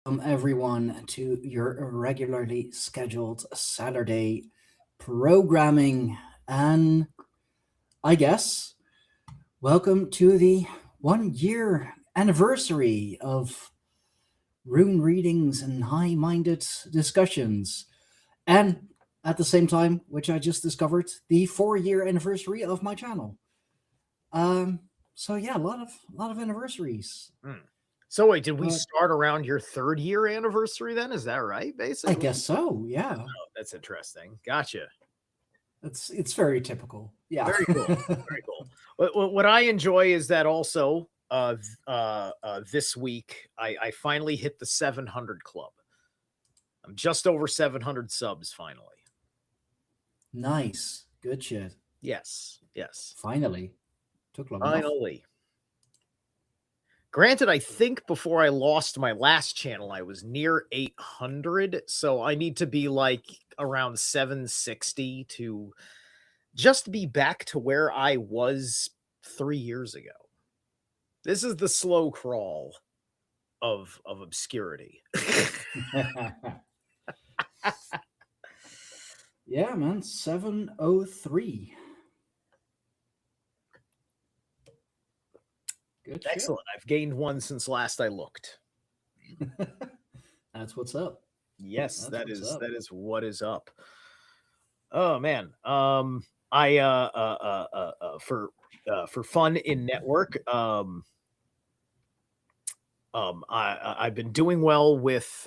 Everyone to your regularly scheduled Saturday programming. And I guess welcome to the 1 year anniversary of rune readings and high minded discussions. And at the same time, which I just discovered, the 4 year anniversary of my channel. Um, so yeah, a lot of anniversaries. Hmm. So wait, did we But start around your 3rd-year anniversary then? Is that right, I basically? guess so, yeah. Oh, that's interesting. Gotcha. It's very typical. Yeah. Very cool. Very cool. What I enjoy is that also this week I finally hit the 700 club. I'm just over 700 subs finally. Nice. Good shit. Yes, yes. Finally. Took long enough. Finally. Granted, I think before I lost my last channel, I was near 800. So I need to be like around 760 to just be back to where I was 3 years ago. This is the slow crawl of obscurity. Yeah, man. 703. Good shit. Excellent. I've gained one since last I looked. That's what's up. Yes, That's what's up. that is what is up. Oh man. I for fun in network, I've been doing well with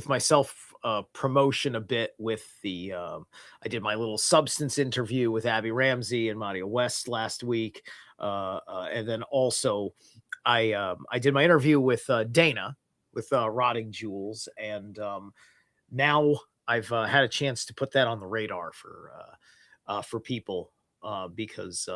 myself promotion a bit with the I did my little substance interview with Abby Ramsey and Mario West last week, and then also I did my interview with Dana with Rotting Jewels, and now I've had a chance to put that on the radar for people because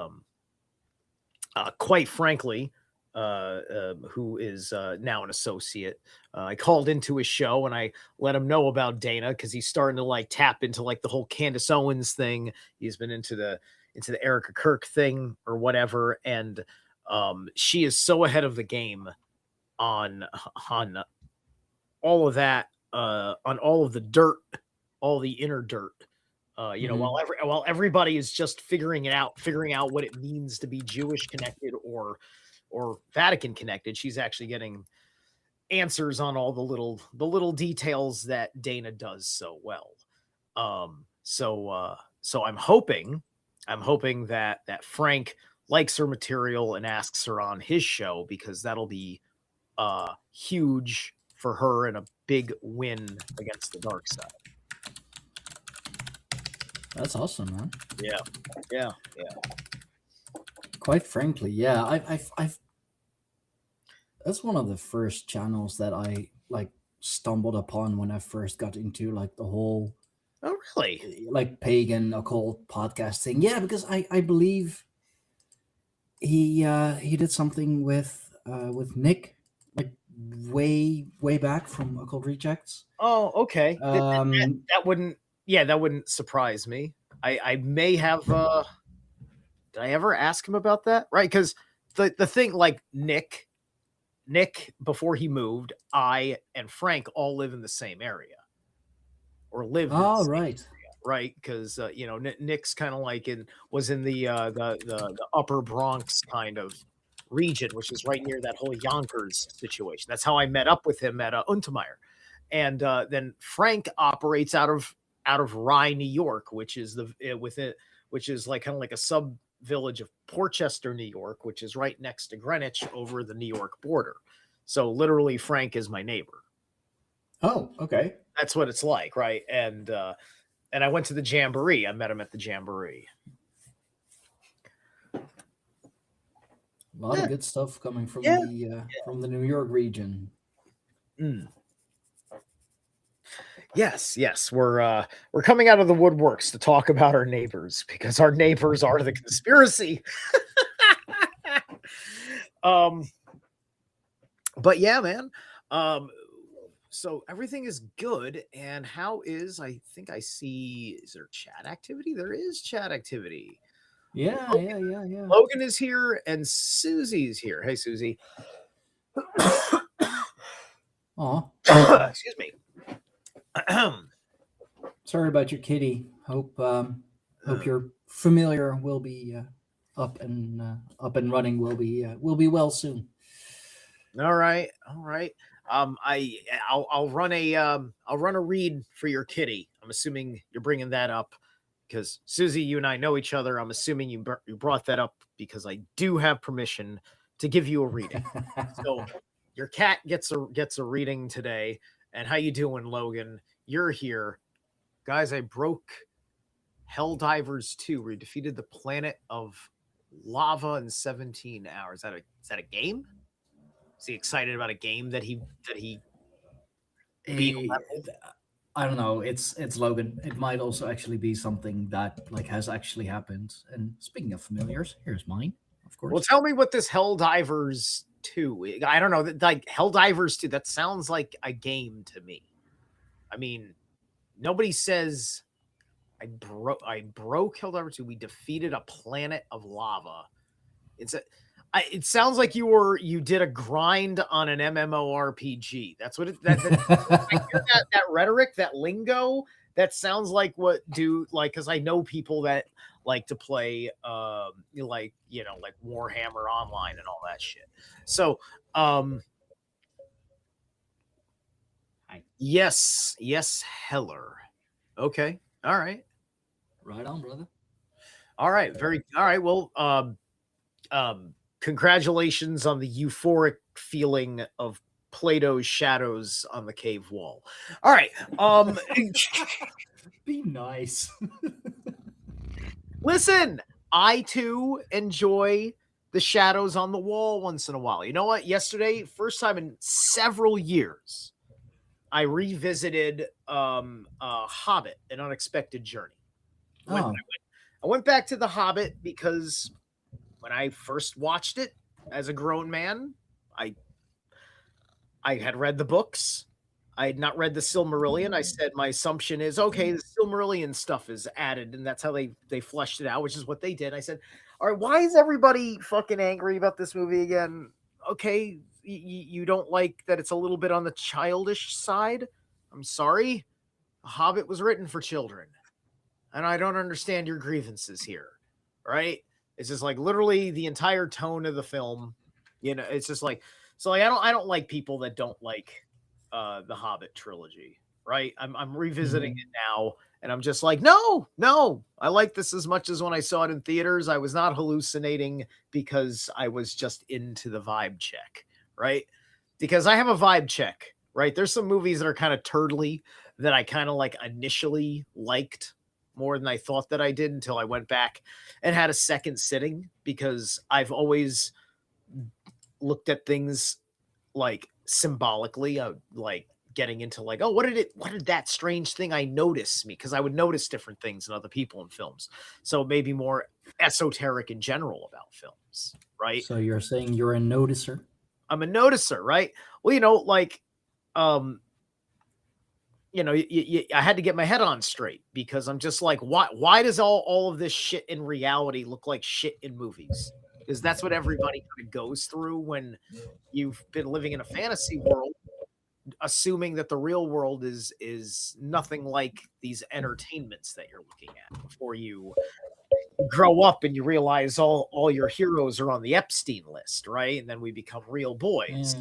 quite frankly, who is now an associate. I called into his show and I let him know about Dana because he's starting to like tap into like the whole Candace Owens thing. He's been into the Erica Kirk thing or whatever, and she is so ahead of the game on all of that, on all of the dirt, all the inner dirt. While everybody is just figuring out what it means to be Jewish connected or Vatican connected, she's actually getting answers on all the little details that Dana does so well. So I'm hoping that Frank likes her material and asks her on his show because that'll be huge for her and a big win against the dark side. That's awesome, man. Yeah. Yeah. Quite frankly, yeah. I've that's one of the first channels that I like stumbled upon when I first got into like the whole Oh, really? like pagan occult podcasting. Yeah, because I believe he did something with Nick like way back from Occult Rejects. Oh, okay. Um That wouldn't, yeah, that wouldn't surprise me. I may have did I ever ask him about that? Right, because the thing like Nick before he moved, I and Frank all live in the same area or lived in the oh same, right. right? Because Nick's kind of like was in the upper Bronx kind of region, which is right near that whole Yonkers situation. That's how I met up with him at Untermeyer, and then Frank operates out of Rye, New York, which is which is like kind of like a sub village of Portchester, New York, which is right next to Greenwich over the New York border. So literally, Frank is my neighbor. Oh, okay. That's what it's like, right? And I went to the jamboree. I met him at the jamboree. A lot Yeah, of good stuff coming yeah. from the New York region. Mm. Yes, we're coming out of the woodworks to talk about our neighbors because our neighbors are the conspiracy. um, but yeah, man. So everything is good. And how is? I think I see. Is there chat activity? There is chat activity. Yeah, Logan, yeah, yeah, yeah. Logan is here and Susie's here. Hey, Susie. Oh, Excuse me. sorry about your kitty. Hope your familiar will be up and running. Will be well soon. All right, all right. I'll run a read for your kitty. I'm assuming you're bringing that up because Susie, you and I know each other. I'm assuming you brought that up because I do have permission to give you a reading. So your cat gets a reading today. And how you doing, Logan? You're here, guys. I broke Helldivers 2. We defeated the planet of lava in 17 hours. Is that a game? Is he excited about a game that he beat a Eh, level? I don't know. It's Logan. It might also actually be something that like has actually happened. And speaking of familiars, here's mine, of Well, course. tell me what this Helldivers 2. I don't know. Like Helldivers 2, that sounds like a game to me. I mean, nobody says I broke Helldivers 2. We defeated a planet of lava. It sounds like you did a grind on an MMORPG. That's what I hear that rhetoric, that lingo. That sounds like what do like because I know people that like to play like like Warhammer Online and all that shit. So Hi. yes, Heller. Okay. All right. Right on, brother. All right. All right. Well, congratulations on the euphoric feeling of Plato's shadows on the cave wall. All right. Be nice. Listen, I too enjoy the shadows on the wall once in a while. You know what? Yesterday, first time in several years, I revisited Hobbit, An Unexpected Journey. Oh, I went back to The Hobbit because when I first watched it as a grown man, I had read the books. I had not read the Silmarillion. I said my assumption is okay, the Silmarillion stuff is added, and that's how they fleshed it out, which is what they did. I said, all right, why is everybody fucking angry about this movie again? Okay, you don't like that it's a little bit on the childish side. I'm sorry. The Hobbit was written for children, and I don't understand your grievances here. Right? It's just like literally the entire tone of the film. It's just like I don't like people that don't like the Hobbit trilogy. Right? I'm revisiting it now, and I'm just like, no, I like this as much as when I saw it in theaters. I was not hallucinating because I was just into the vibe check. Right? Because I have a vibe check. Right? There's some movies that are kind of turtly that I kind of like initially liked more than I thought that I did until I went back and had a second sitting because I've always looked at things like symbolically, like getting into like, oh, what did that strange thing I notice me? Because I would notice different things in other people in films. So maybe more esoteric in general about films, right? so you're saying you're a noticer? I'm a noticer, right? Well, like, I had to get my head on straight because I'm just like, why does all of this shit in reality look like shit in movies? Because that's what everybody kind of goes through when you've been living in a fantasy world, assuming that the real world is nothing like these entertainments that you're looking at before you grow up and you realize all your heroes are on the Epstein list, right? And then we become real boys.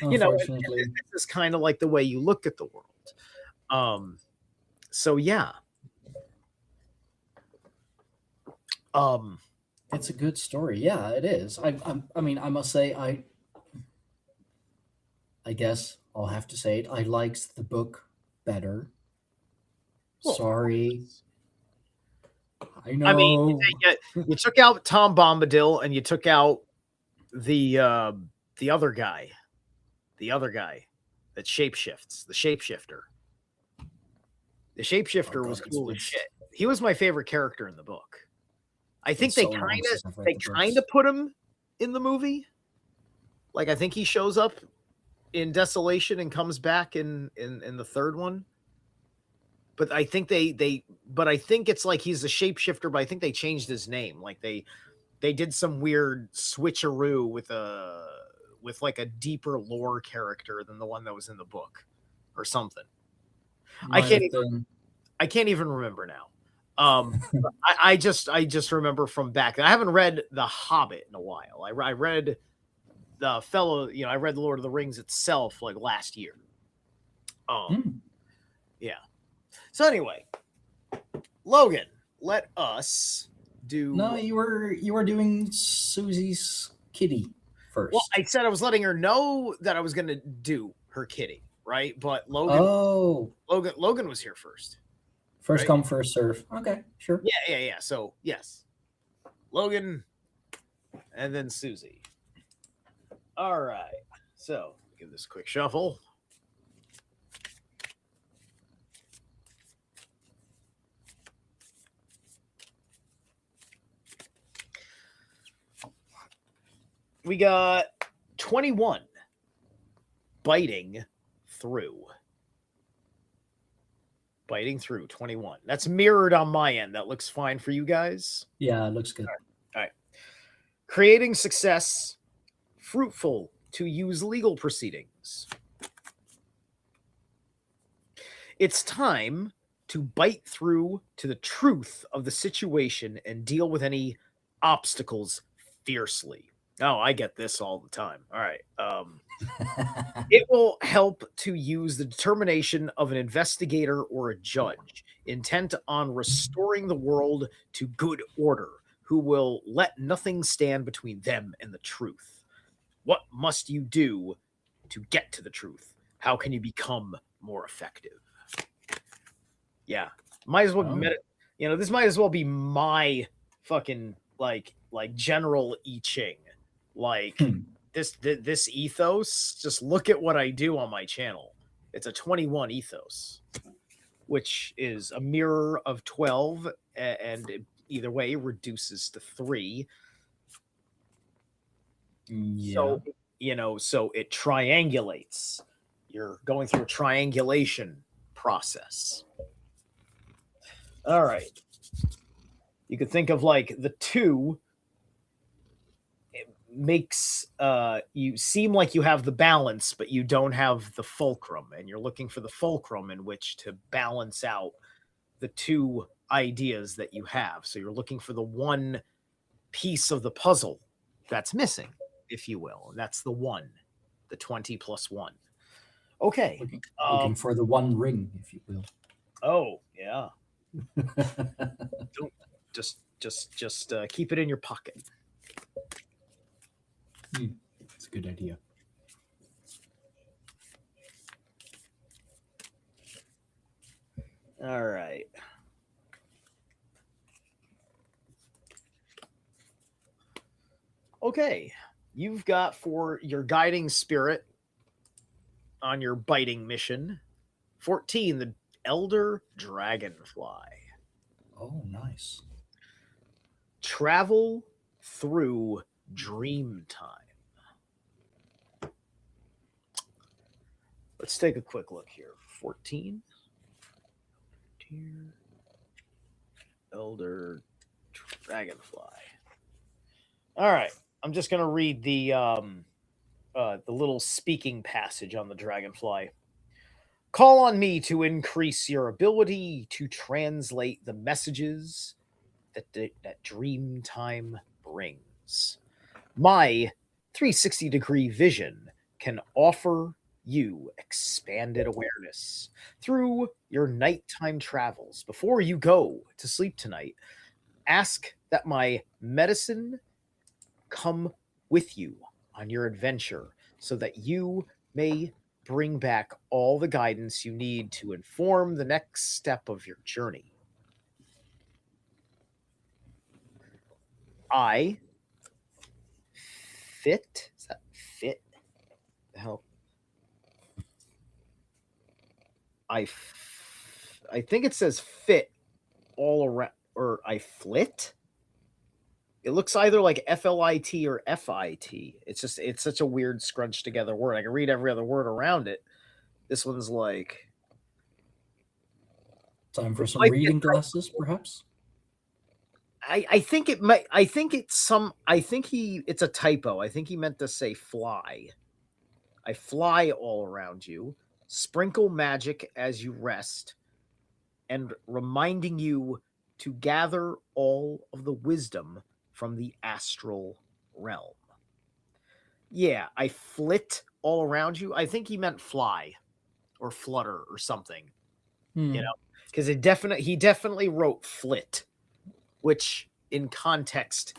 Unfortunately, this is kind of like the way you look at the world. So yeah. it's a good story. Yeah, it is. I mean, I must say, I guess I'll have to say it. I liked the book better. Well, Sorry. I I mean, know. you took out Tom Bombadil and you took out the other guy, that shapeshifts, the shapeshifter. The shapeshifter Oh was God, cool as shit. He was my favorite character in the book. I think it's so long since I've read they the kind books. of put him in the movie. Like I think he shows up in Desolation and comes back in the third one. But I think I think it's like he's a shapeshifter, but I think they changed his name. Like they did some weird switcheroo with like a deeper lore character than the one that was in the book or something. Might have been. I can't even remember now. I just remember from back then. I haven't read The Hobbit in a while. I read I read The Lord of the Rings itself like last year. Yeah. So anyway, Logan, let us do. No, you were doing Susie's kitty first. Well, I said I was letting her know that I was going to do her kitty, right? But Logan was here first. First right? come, first serve. Okay, sure. Yeah. So yes, Logan, and then Susie. All right. So give this a quick shuffle. We got 21 biting through. Biting through 21. That's mirrored on my end. That looks fine for you guys. Yeah, it looks good. All right. Creating success, fruitful to use legal proceedings. It's time to bite through to the truth of the situation and deal with any obstacles fiercely. Oh, I get this all the time. All right. It will help to use the determination of an investigator or a judge intent on restoring the world to good order, who will let nothing stand between them and the truth. What must you do to get to the truth? How can you become more effective? Yeah. Might as well this might as well be my fucking like general I Ching. Like this ethos, just look at what I do on my channel. It's a 21 ethos, which is a mirror of 12, and either way reduces to 3. Yeah. So it triangulates. You're going through a triangulation process. All right. You could think of like the 2 makes you seem like you have the balance, but you don't have the fulcrum, and you're looking for the fulcrum in which to balance out the 2 ideas that you have. So you're looking for the one piece of the puzzle that's missing, if you will, and that's the 1, the 20 plus 1. Okay. Looking for the one ring, if you will. Oh yeah. Don't just keep it in your pocket. That's a good idea. All right. Okay. You've got for your guiding spirit on your biting mission 14, the Elder Dragonfly. Oh, nice. Travel through dream time. Let's take a quick look here. 14. Elder Dragonfly. All right. I'm just going to read the little speaking passage on the Dragonfly. Call on me to increase your ability to translate the messages that dream time brings. My 360-degree vision can offer you expanded awareness through your nighttime travels. Before you go to sleep tonight, ask that my medicine come with you on your adventure so that you may bring back all the guidance you need to inform the next step of your journey. I fit. Is that fit? The hell? I think it says fit all around, or I flit. It looks either like FLIT or FIT. It's such a weird scrunched together word. I can read every other word around it. This one's like time for some reading glasses, perhaps. I think it might. I think it's some. I think it's a typo. I think he meant to say fly. I fly all around you, sprinkle magic as you rest, and reminding you to gather all of the wisdom from the astral realm. Yeah, I flit all around you. I think he meant fly or flutter or something, you know, because he definitely wrote flit, which in context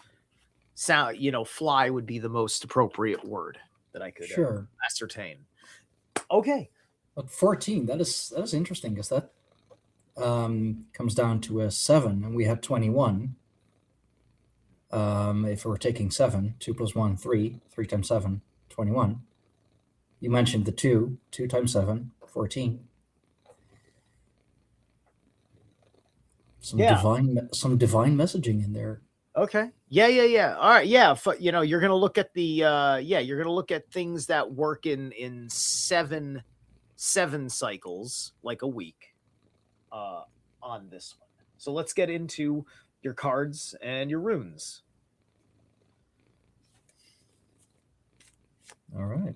sound, fly would be the most appropriate word that I could Sure. ascertain. Okay. But 14, that is interesting because that comes down to a 7, and we had 21. If we're taking 7, 2 plus 1, 3, 3 times 7, 21. You mentioned the 2, 2 times 7, 14. Some divine messaging in there. Okay. Yeah. All right. Yeah. You're gonna look at the you're gonna look at things that work in seven cycles, like a week, on this one. So let's get into your cards and your runes. All right.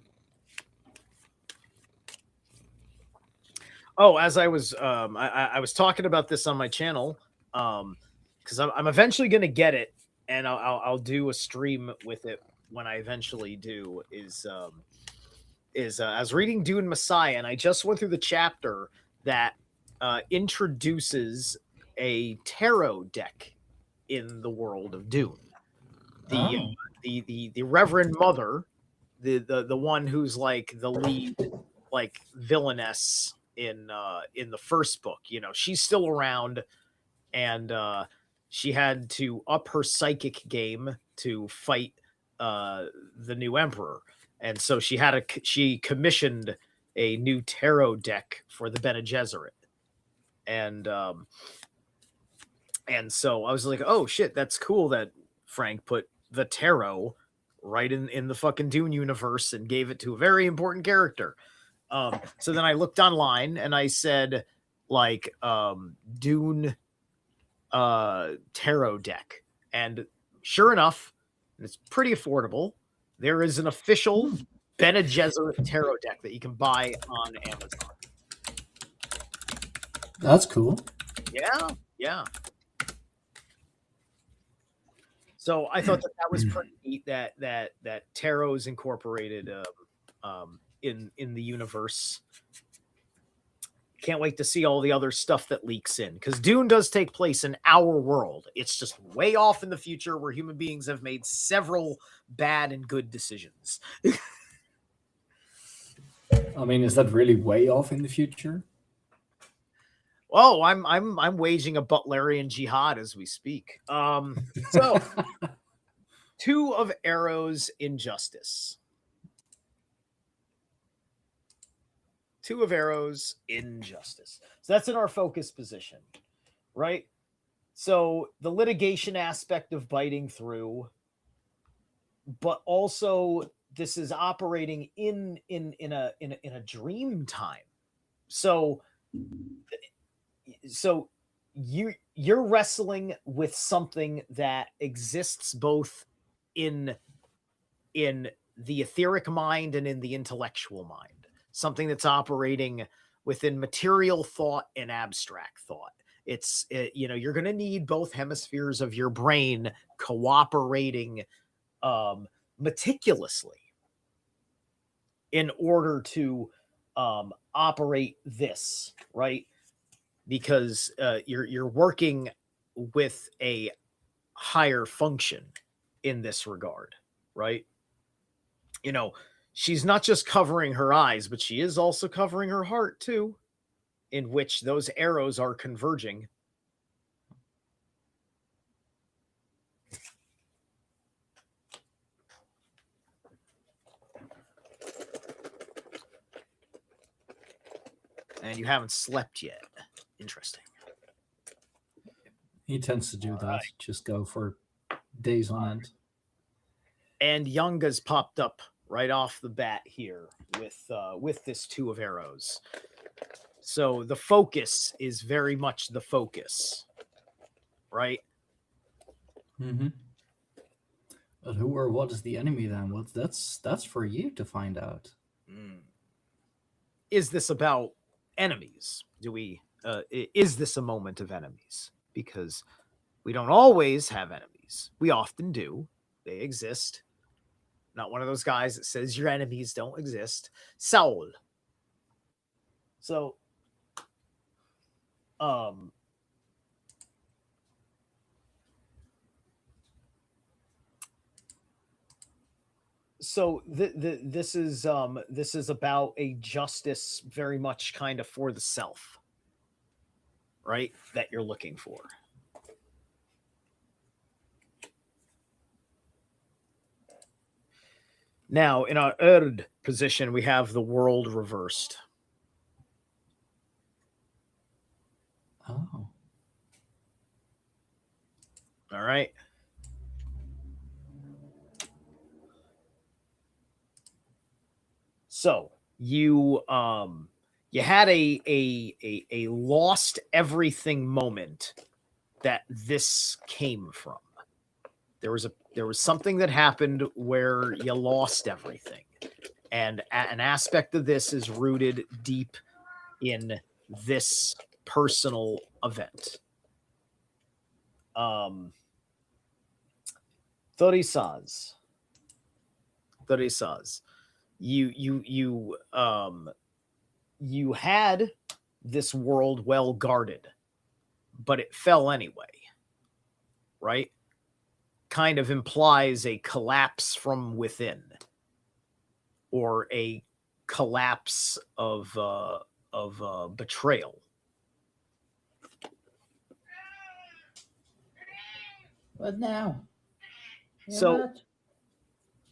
Oh, as I was I was talking about this on my channel, because I'm eventually gonna get it, and I'll do a stream with it when I eventually do. I was reading Dune Messiah, and I just went through the chapter that introduces a tarot deck in the world of Dune. The Reverend Mother, the one who's like the lead, like, villainess in the first book. She's still around, and she had to up her psychic game to fight the new emperor, and so she commissioned a new tarot deck for the Bene Gesserit, and so I was like, oh shit, that's cool that Frank put the tarot right in the fucking Dune universe and gave it to a very important character. So then I looked online and I said, like, Dune tarot deck, and sure enough, it's pretty affordable. There is an official Bene Gesserit tarot deck that you can buy on Amazon. That's cool. Yeah. So I thought that was pretty neat that tarot is incorporated in the universe. Can't wait to see all the other stuff that leaks in, because Dune does take place in our world. It's just way off in the future where human beings have made several bad and good decisions. I mean, is that really way off in the future? Oh, I'm waging a Butlerian jihad as we speak. So 2 of arrows, injustice. 2 of arrows, injustice. So that's in our focus position, right? So the litigation aspect of biting through, but also this is operating in a dream time. So you're wrestling with something that exists both in the etheric mind and in the intellectual mind. Something that's operating within material thought and abstract thought. You're going to need both hemispheres of your brain cooperating meticulously in order to operate this, right? Because you're working with a higher function in this regard, right? She's not just covering her eyes, but she is also covering her heart too, in which those arrows are converging. And you haven't slept yet. Interesting. He tends to do that. Right. Just go for days on end. And Yunga's popped up right off the bat here with this 2 of arrows. So the focus is very much the focus, right? Mm-hmm. But who or what is the enemy then? Well, that's for you to find out. Is this about enemies? Is this a moment of enemies? Because we don't always have enemies. We often do. They exist. Not one of those guys that says your enemies don't exist. Saul. So, um, this is about a justice very much kind of for the self, right? That you're looking for. Now, in our Erd position, we have the world reversed. Oh. All right. So you had a lost everything moment that this came from. There was something that happened where you lost everything, and an aspect of this is rooted deep in this personal event. 30 saws. You had this world well guarded, but it fell anyway, right? Kind of implies a collapse from within, or a collapse of betrayal. What now? So What?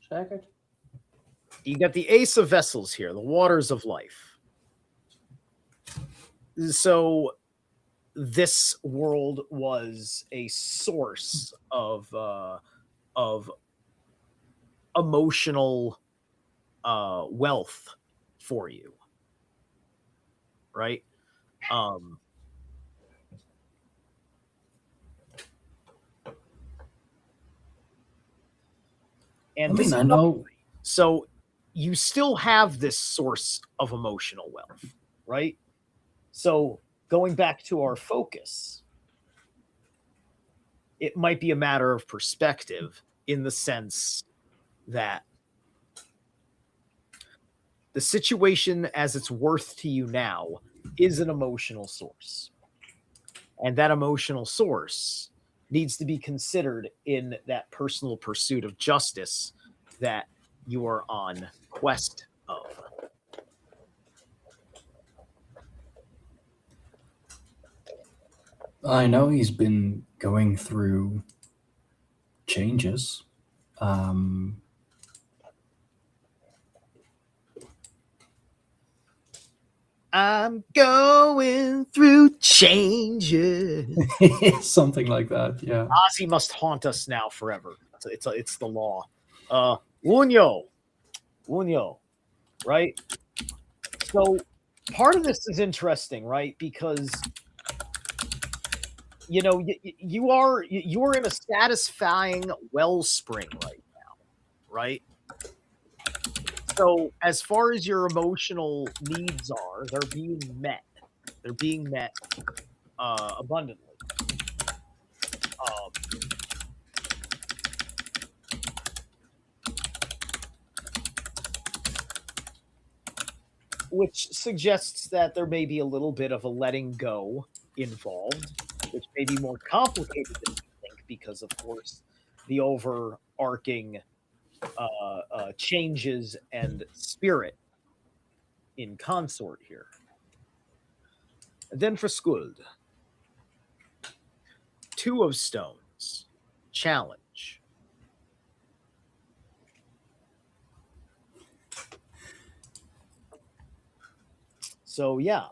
Check you got the Ace of Vessels here, the waters of life. So this world was a source of emotional wealth for you, right? And I this mean, is I know. so you still have this source of emotional wealth, right? So going back to our focus, it might be a matter of perspective in the sense that the situation as it's worth to you now is an emotional source. And that emotional source needs to be considered in that personal pursuit of justice that you are on quest of. I know he's been going through changes. Um, I'm going through changes. something like that. Yeah. Ozzy must haunt us now forever. It's the law. Unyo, right? So part of this is interesting, right? Because you are in a satisfying wellspring right now, right? So as far as your emotional needs are, they're being met. They're being met abundantly. Which suggests that there may be a little bit of a letting go involved, which may be more complicated than you think because, of course, the overarching changes and spirit in consort here. And then for Skuld, Two of Stones, challenge. So yeah,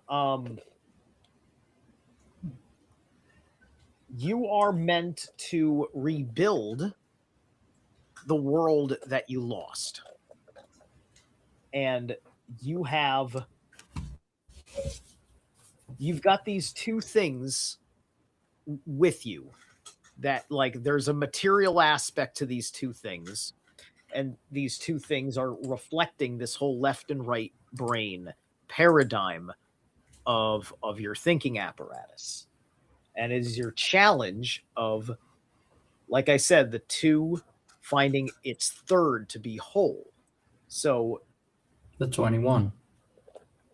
you are meant to rebuild the world that you lost. And you've got these two things with you that like there's a material aspect to these two things, and these two things are reflecting this whole left and right brain paradigm of your thinking apparatus. And it is your challenge of, like I said, the two finding its third to be whole. So The 21.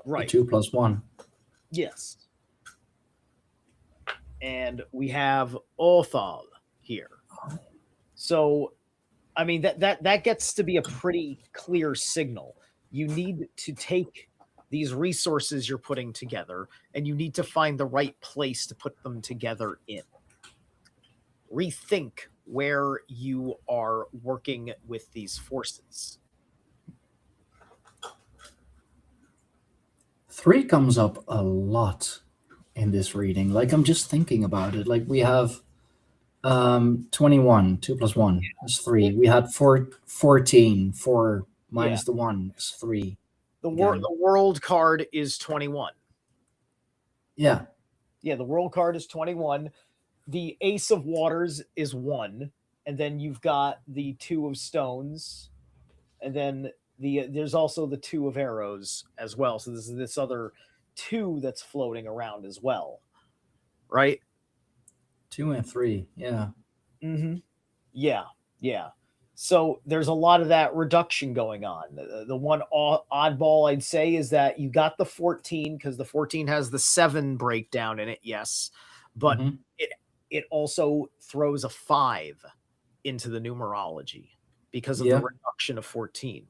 The right, 2 plus 1. yes. And we have Othal here. So I mean that gets to be a pretty clear signal. You need to take these resources you're putting together and you need to find the right place to put them together in. Rethink where you are working with these forces. 3 comes up a lot in this reading. Like, I'm just thinking about it. Like, we have 21, 2 plus 1 is 3. We had 14, 4 Yeah. minus the 1 is 3. The Again. world card is 21. Yeah. Yeah, the world card is 21. The ace of waters is 1, and then you've got the 2 of stones, and then there's also the 2 of arrows as well. So this is this other 2 that's floating around as well. Right? 2 and 3. Yeah. Mm-hmm. Yeah. Yeah. So there's a lot of that reduction going on. The one oddball I'd say is that you got the 14 because the 14 has the 7 breakdown in it, yes, but it also throws a 5 into the numerology because of the reduction of 14.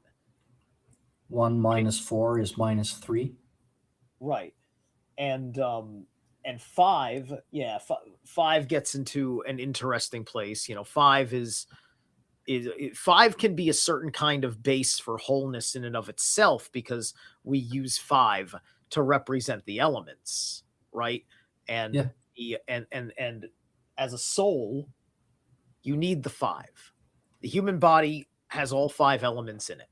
1 minus 4 is minus 3. Right. And 5, yeah, 5 gets into an interesting place. 5 is 5 can be a certain kind of base for wholeness in and of itself because we use 5 to represent the elements, right? And and as a soul, you need the 5. The human body has all 5 elements in it.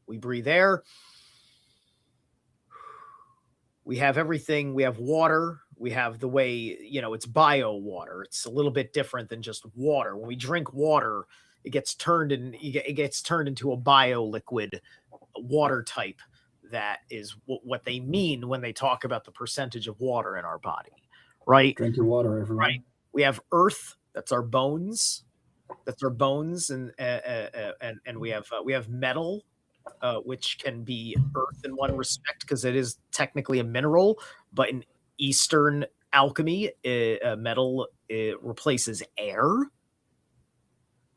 We breathe air. We have everything. We have water. We have the way, it's bio water. It's a little bit different than just water. When we drink water, it gets turned into a bio liquid water type. That is what they mean when they talk about the percentage of water in our body, right? Drink your water, everyone. Right. We have earth. That's our bones. And we have metal, which can be earth in one respect because it is technically a mineral, but in Eastern alchemy, metal replaces air,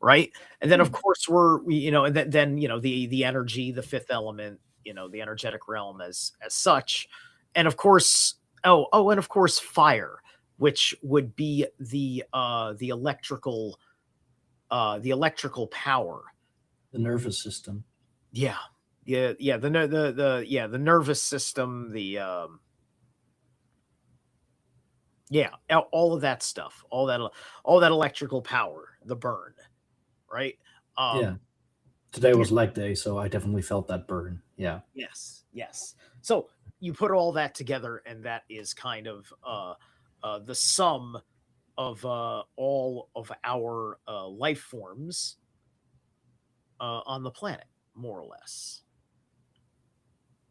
right? And then of course and then the energy, the 5th element, the energetic realm as such, and of course and of course fire, which would be the electrical power, the nervous system. Yeah. The nervous system, all of that stuff, all that electrical power, the burn, right? Today was leg day, so I definitely felt that burn. Yeah. Yes. So you put all that together, and that is kind of the sum of all of our life forms on the planet, more or less.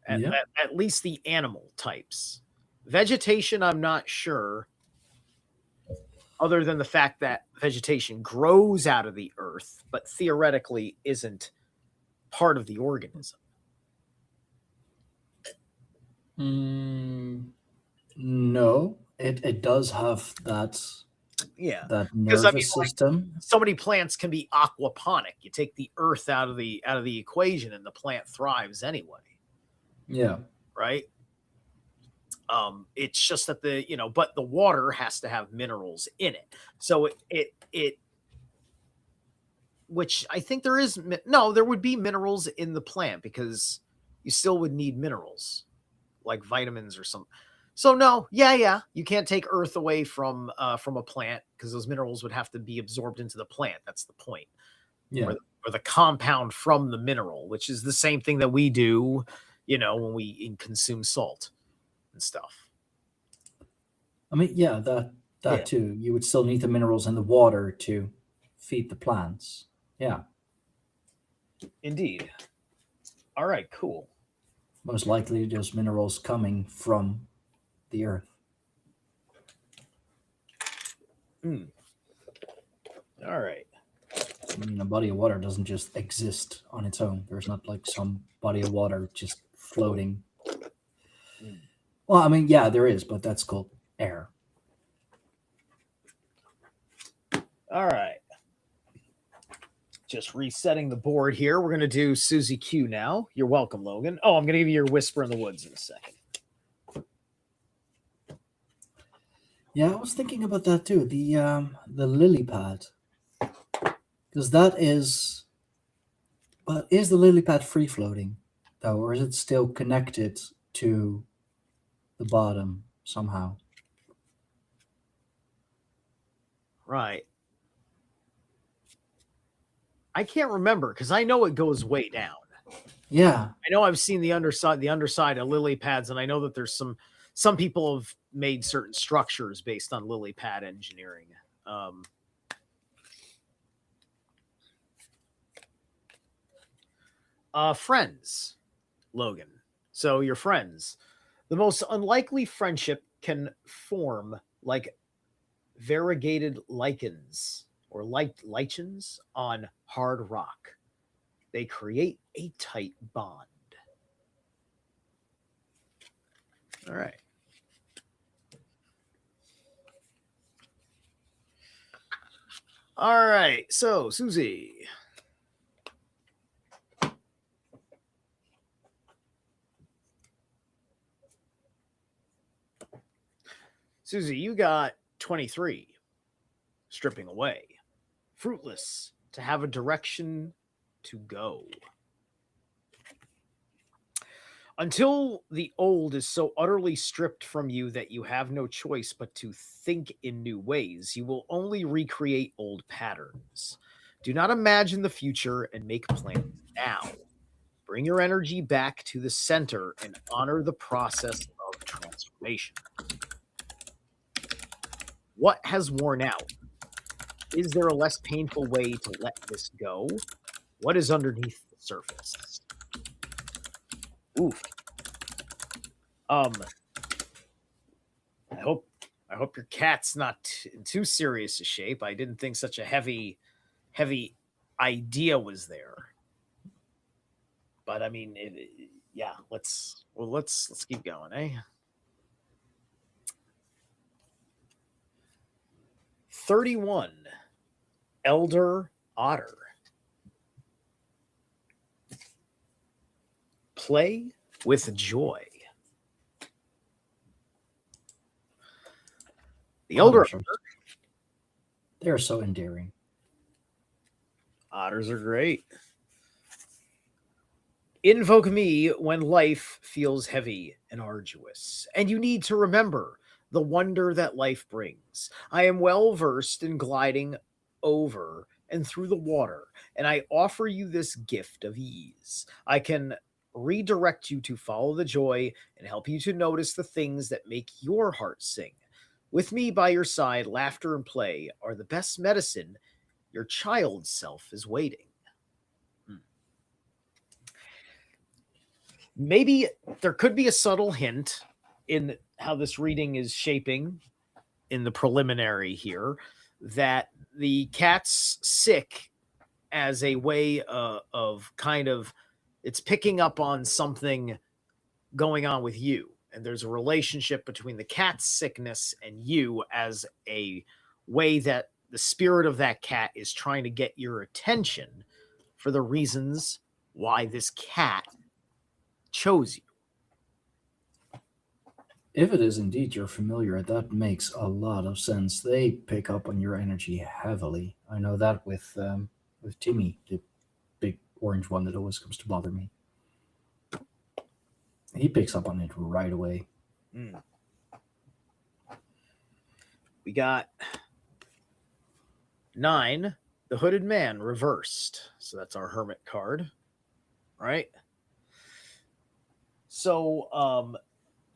At least the animal types. Vegetation, I'm not sure, other than the fact that vegetation grows out of the earth, but theoretically isn't part of the organism. No, it does have that. Yeah, that nervous system. Like, so many plants can be aquaponic. You take the earth out of the equation, and the plant thrives anyway. Yeah. Right. It's just that but the water has to have minerals in it. So it which I think there would be minerals in the plant because you still would need minerals like vitamins or something. So no, you can't take earth away from a plant because those minerals would have to be absorbed into the plant. That's the point. Yeah. Or the compound from the mineral, which is the same thing that we do, when we consume salt and stuff. I mean, yeah, that too. You would still need the minerals in the water to feed the plants. Yeah, Indeed. All right, cool. most likely those minerals coming from the earth. Mm. All right. I mean, a body of water doesn't just exist on its own. There's not like some body of water just floating. Mm. Well, I mean, yeah, there is, but that's called air. All right. Just resetting the board here. We're going to do Susie Q now. You're welcome, Logan. Oh, I'm going to give you your Whisper in the Woods in a second. Yeah, I was thinking about that too. The lily pad, because that is, but is the lily pad free floating though, or is it still connected to the bottom somehow? Right. I can't remember because I know it goes way down. Yeah, I know I've seen the underside of lily pads, and I know that there's some people have made certain structures based on lily pad engineering. Friends, Logan. So your friends. The most unlikely friendship can form like variegated lichens or lichens on hard rock. They create a tight bond. All right. All right. So, Susie. Susie, you got 23. Stripping away. Fruitless to have a direction to go. Until the old is so utterly stripped from you that you have no choice but to think in new ways, you will only recreate old patterns. Do not imagine the future and make plans now. Bring your energy back to the center and honor the process of transformation. What has worn out? Is there a less painful way to let this go? What is underneath the surface? Oof. I hope your cat's not in too serious a shape. I didn't think such a heavy idea was there. But I mean, yeah. Let's keep going, eh? 31. Elder Otter. Play with joy. The elder they're so endearing. Otters are great. Invoke me when life feels heavy and arduous, and you need to remember the wonder that life brings. I am well versed in gliding over and through the water, and I offer you this gift of ease. I can redirect you to follow the joy and help you to notice the things that make your heart sing. With me by your side, laughter and play are the best medicine. Your child's self is waiting. Maybe there could be a subtle hint in how this reading is shaping in the preliminary here that the cat's sick as a way of kind of it's picking up on something going on with you, and there's a relationship between the cat's sickness and you as a way that the spirit of that cat is trying to get your attention for the reasons why this cat chose you. If it is indeed your familiar, that makes a lot of sense. They pick up on your energy heavily. I know that with Timmy, the big orange one that always comes to bother me. He picks up on it right away. Mm. We got 9, the Hooded Man reversed. So that's our Hermit card, right? So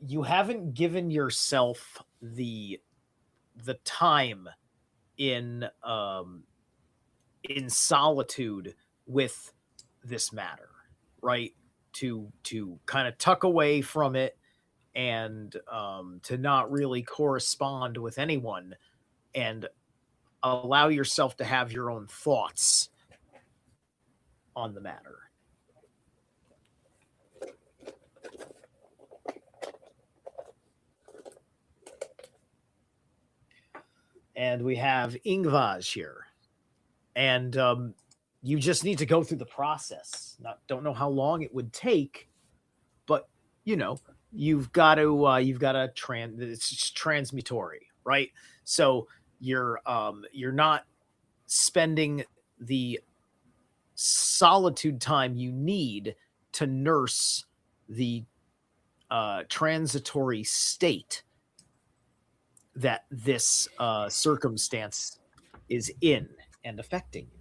you haven't given yourself the the time in solitude with this matter, right? To kind of tuck away from it and to not really correspond with anyone and allow yourself to have your own thoughts on the matter. And we have Ingvaj here. And you just need to go through the process. Don't know how long it would take, but you've got to it's transmutory, right? So you're not spending the solitude time you need to nurse the transitory state that this circumstance is in and affecting you.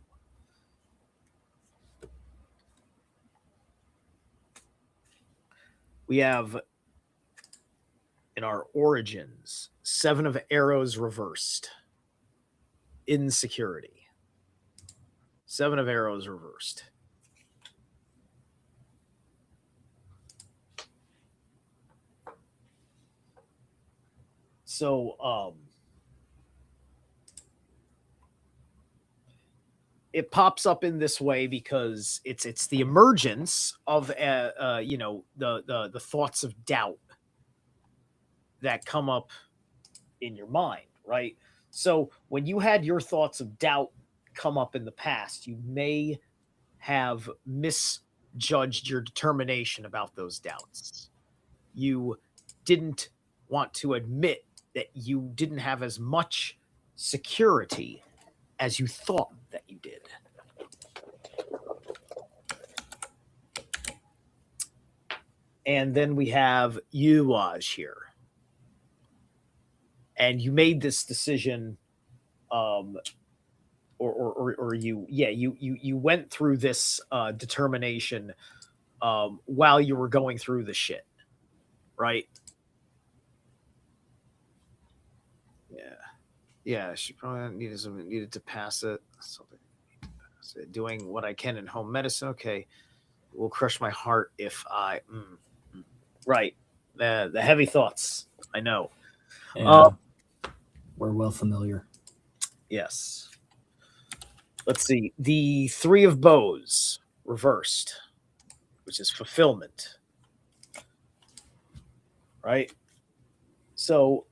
We have in our origins 7 of arrows reversed. Insecurity. 7 of arrows reversed. So it pops up in this way because it's the emergence of the thoughts of doubt that come up in your mind, right? So when you had your thoughts of doubt come up in the past, you may have misjudged your determination about those doubts. You didn't want to admit that you didn't have as much security as you thought that you did. And then we have Yuaj here. And you made this decision, or you went through this determination while you were going through the shit, right? Yeah. She probably needed to pass it. Something. Doing what I can in home medicine. Okay, it will crush my heart if I. Right, the heavy thoughts. I know. Yeah. We're well familiar. Yes. Let's see. The 3 of bows reversed, which is fulfillment. Right? So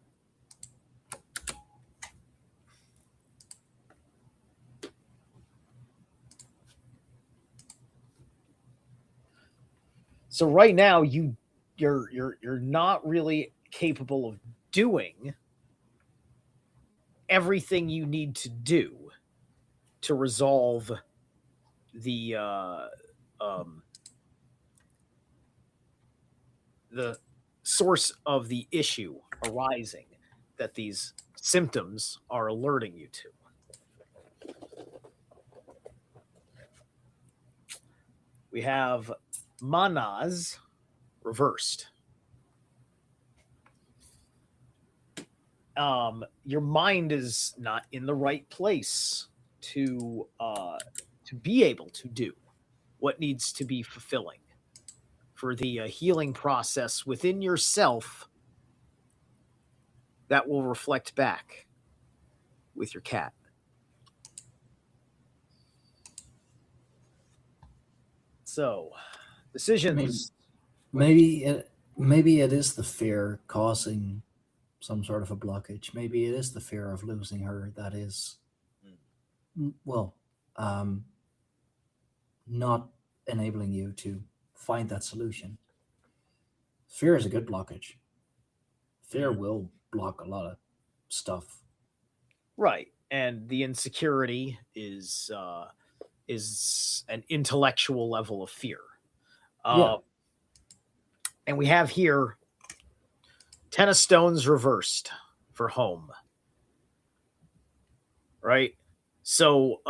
right now you're not really capable of doing everything you need to do to resolve the source of the issue arising that these symptoms are alerting you to. We have manas reversed. Your mind is not in the right place to be able to do what needs to be fulfilling for the healing process within yourself that will reflect back with your cat. So, decisions. Maybe it is the fear causing some sort of a blockage. Maybe it is the fear of losing her that is, not enabling you to find that solution. Fear is a good blockage. Fear will block a lot of stuff. Right. And the insecurity is an intellectual level of fear. Yeah. And we have here 10 of stones reversed for home. Right? So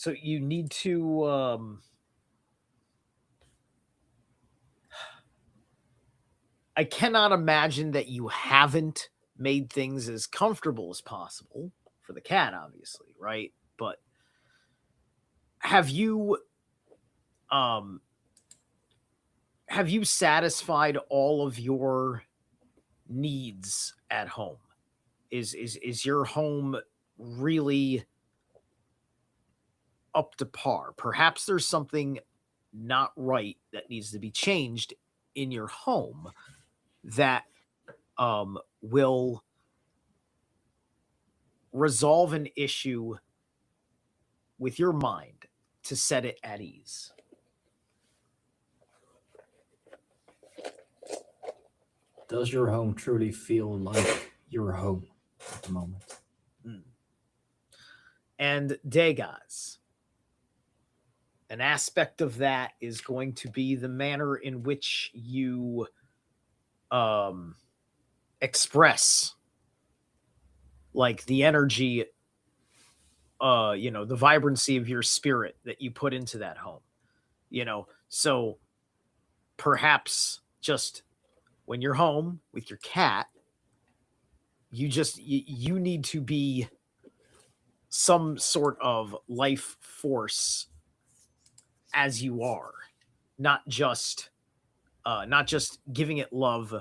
So you need to. I cannot imagine that you haven't made things as comfortable as possible for the cat, obviously, right? But have you satisfied all of your needs at home? Is your home really up to par? Perhaps there's something not right that needs to be changed in your home that will resolve an issue with your mind to set it at ease. Does your home truly feel like your home at the moment? And Degas, an aspect of that is going to be the manner in which you express like the energy, the vibrancy of your spirit that you put into that home. So perhaps just when you're home with your cat, you need to be some sort of life force as you are, not just giving it love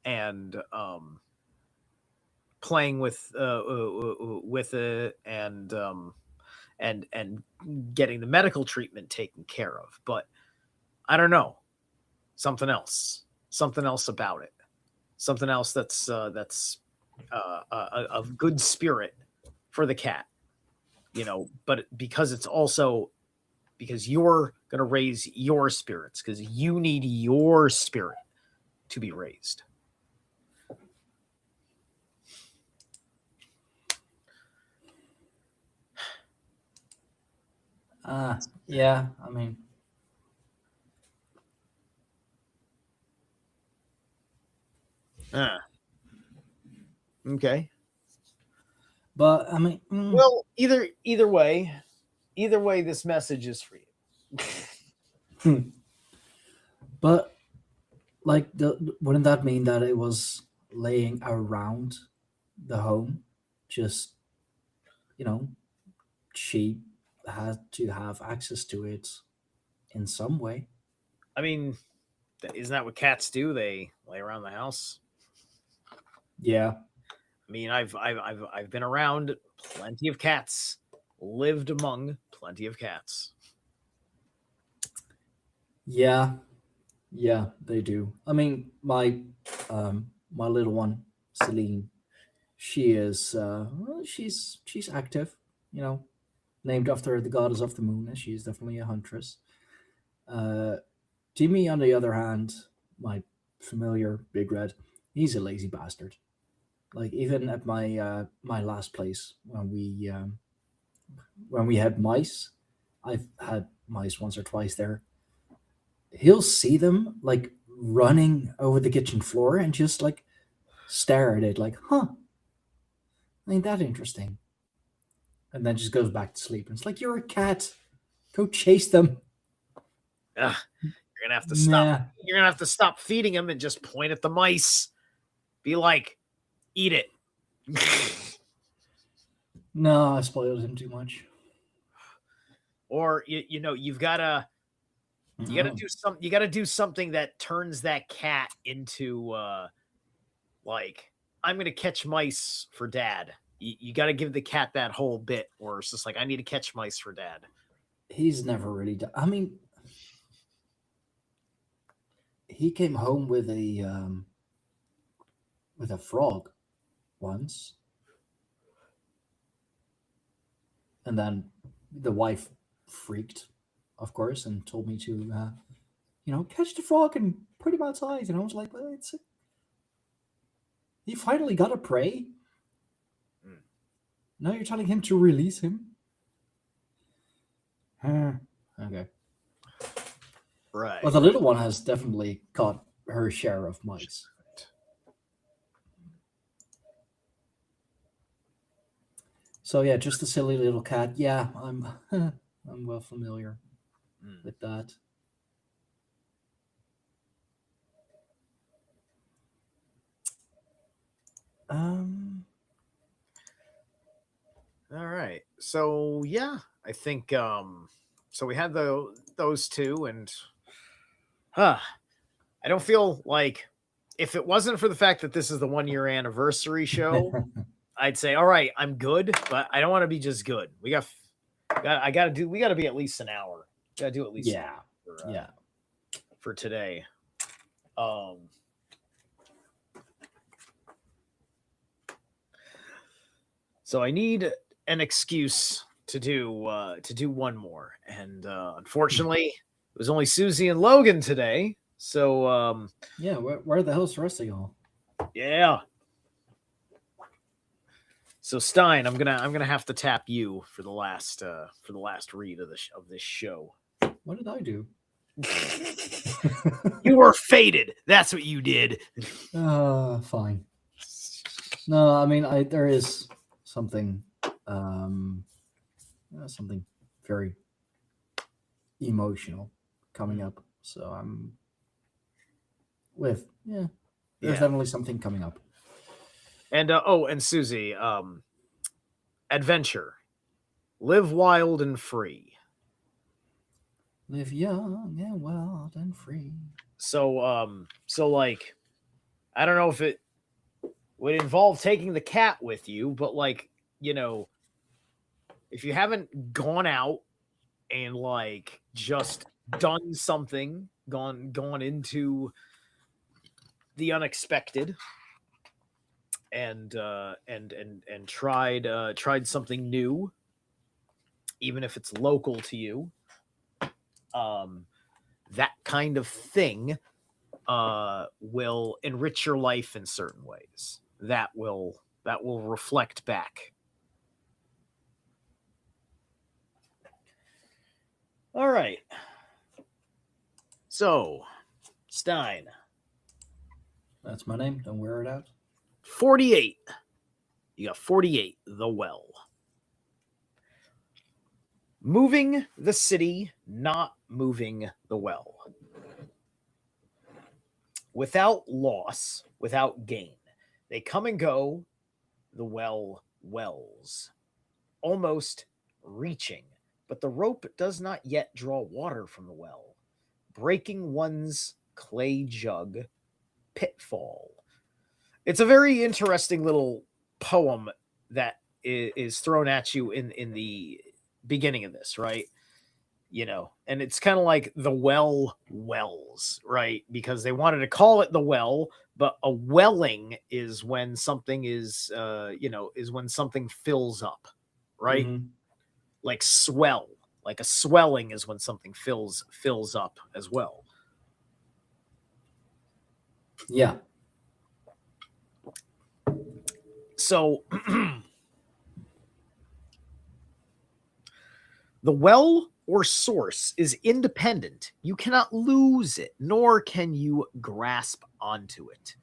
and playing with it and getting the medical treatment taken care of. But I don't know, something else about it, something else that's of good spirit for the cat, but because it's also because you're going to raise your spirits, because you need your spirit to be raised. Yeah, I mean, Okay. but I mean, Well, either way, this message is for you. but like, wouldn't that mean that it was laying around the home? Just, you know, she had to have access to it in some way. I mean, isn't that what cats do? They lay around the house. Yeah, I mean, I've been around plenty of cats, lived among plenty of cats. yeah, yeah, they do. I mean, my little one, Celine, she is well, she's active, you know, named after the goddess of the moon. She is definitely a huntress. Uh, Jimmy, on the other hand, my familiar Big Red, he's a lazy bastard. Like, even at my last place when we had mice, I've had mice once or twice there. He'll see them like running over the kitchen floor and just like stare at it, like, huh, ain't that interesting? And then just goes back to sleep. And it's like, you're a cat. Go chase them. Ugh, you're gonna have to stop. Nah. You're gonna have to stop feeding them and just point at the mice. Be like, eat it. No, I spoiled him too much. Or you've gotta you gotta do something that turns that cat into like, I'm gonna catch mice for dad. You got to give the cat that whole bit where it's just like, I need to catch mice for dad. He's never really done. I mean, he came home with a frog once, and then the wife freaked, of course, and told me to, catch the frog and put him outside. And I was like, well, he finally got a prey. Now you're telling him to release him? Okay. Right. Well, the little one has definitely caught her share of mice. So yeah, just a silly little cat. Yeah, I'm I'm well familiar with that. All right. So yeah, I think so we had those two, and I don't feel like, if it wasn't for the fact that this is the 1 year anniversary show, I'd say, all right, I'm good, but I don't want to be just good. We got to be at least an hour. Got to do at least an Yeah. hour Yeah. for today. So I need an excuse to do one more, and unfortunately, it was only Susie and Logan today. So Yeah. Where the hell's the rest of y'all? yeah. So Stein, I'm gonna have to tap you for the last read of this show. What did I do? You were fated. That's what you did. Fine. No, I mean, there is something, something very emotional coming up. So I'm with there's definitely something coming up. And and Susie, adventure, live wild and free. Live young and wild and free. So like, I don't know if it would involve taking the cat with you, but like, if you haven't gone out and like just done something, gone into the unexpected, and tried something new, even if it's local to you, that kind of thing will enrich your life in certain ways. That will reflect back. All right. So, Stein. That's my name. Don't wear it out. 48. You got 48, the well. Moving the city, not moving the well. Without loss, without gain. They come and go, the well wells. Almost reaching, but the rope does not yet draw water from the well. Breaking one's clay jug, pitfall. It's a very interesting little poem that is thrown at you in the beginning of this, right? And it's kind of like the well wells, right? Because they wanted to call it the well, but a welling is when something is when something fills up, right? Mm-hmm. Like swell, like a swelling is when something fills up as well. Yeah. So the well or source is independent. You cannot lose it, nor can you grasp onto it.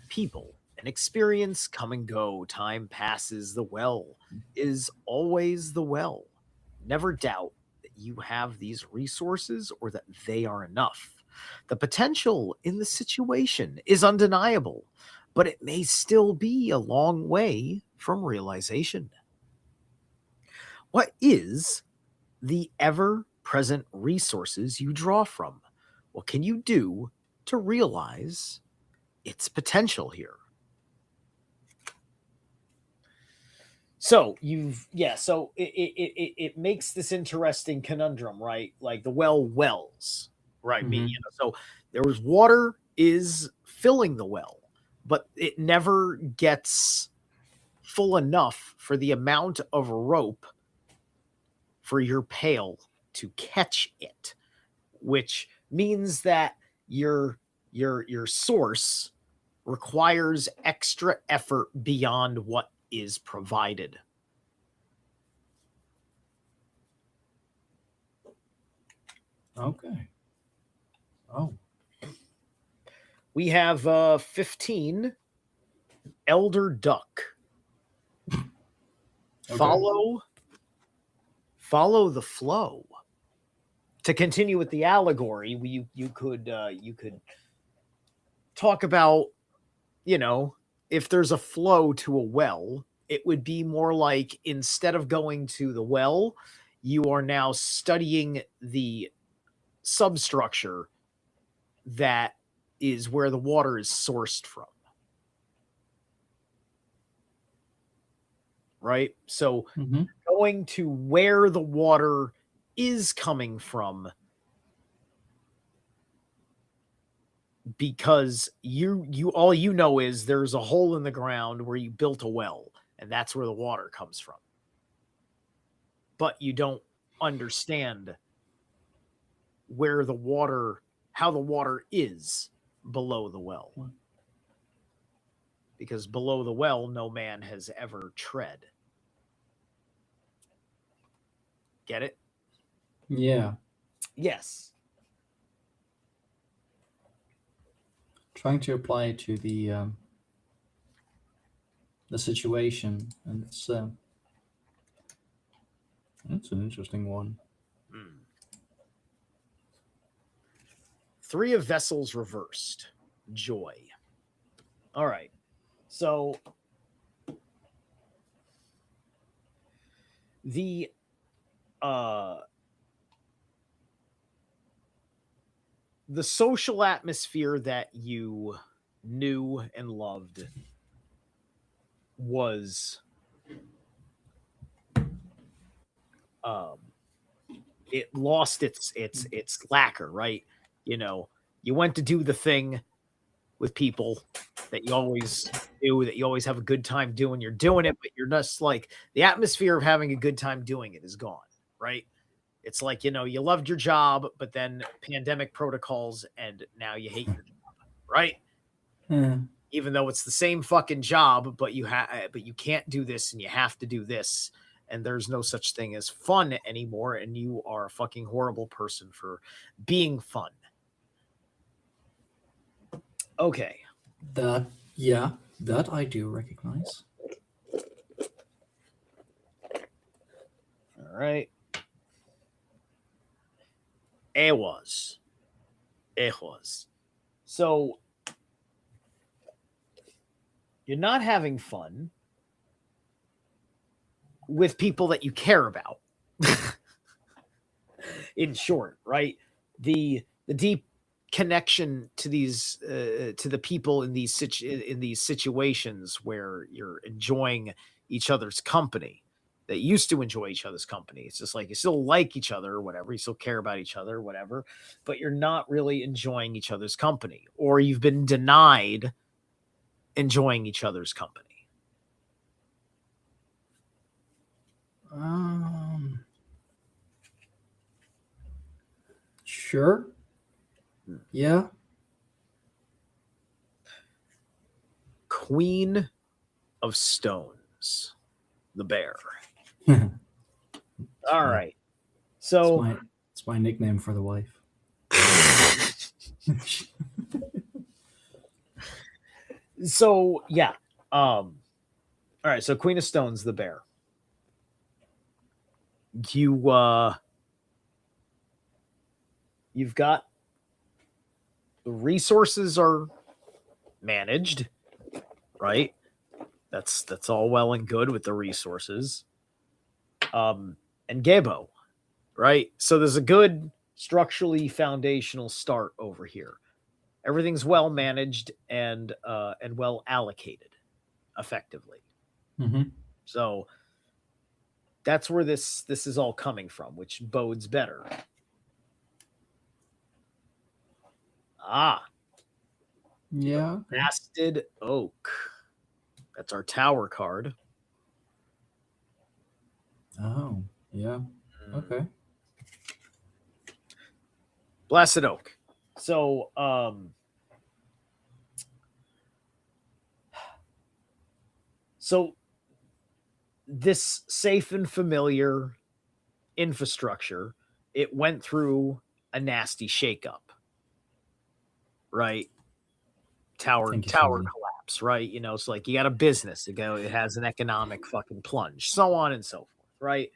People and experience come and go. Time passes. The well is always the well. Never doubt that you have these resources or that they are enough. The potential in the situation is undeniable, but it may still be a long way from realization. What is the ever-present resources you draw from? What can you do to realize its potential here? So so it makes this interesting conundrum, right? Like the well wells, right? Mm-hmm. So there was water is filling the well, but it never gets full enough for the amount of rope for your pail to catch it, which means that your source requires extra effort beyond what is provided. Okay. Oh. We have 15 elder duck. Okay. follow the flow. To continue with the allegory, you could talk about, if there's a flow to a well, it would be more like, instead of going to the well, you are now studying the substructure that is where the water is sourced from. Right? So going to where the water is coming from, because you all you know is there's a hole in the ground where you built a well, and that's where the water comes from. But you don't understand where the water, how the water is below the well. Because below the well, no man has ever tread. Get it? Yeah. Yes. Trying to apply it to the situation, and it's an interesting one. 3 of vessels reversed. Joy. All right. So the social atmosphere that you knew and loved was it lost its lacquer, right? You went to do the thing with people that you always do, that you always have a good time doing. You're doing it, but you're just like, the atmosphere of having a good time doing it is gone, right? It's like, you loved your job, but then pandemic protocols, and now you hate your job, right? Even though it's the same fucking job, but you can't do this, and you have to do this, and there's no such thing as fun anymore, and you are a fucking horrible person for being fun. Okay. That I do recognize. All right. It was. So you're not having fun with people that you care about. In short, right? The deep connection to these to the people in these situations where you're enjoying each other's company, that used to enjoy each other's company. It's just like, you still like each other or whatever, you still care about each other or whatever, but you're not really enjoying each other's company, or you've been denied enjoying each other's company. Sure. Yeah. Queen of Stones, the bear. All right. So it's my nickname for the wife. So yeah. All right. So Queen of Stones, the bear. You've got, the resources are managed, right? That's all well and good with the resources. And Gebo, right? So there's a good structurally foundational start over here. Everything's well managed and well allocated effectively. So that's where this is all coming from, which bodes better. Yeah. Blasted Oak. That's our tower card. Oh, yeah. Okay. Blasted Oak. So, this safe and familiar infrastructure, it went through a nasty shakeup, right? Tower collapse, right? It's like, you got a business, it has an economic fucking plunge, so on and so forth, right?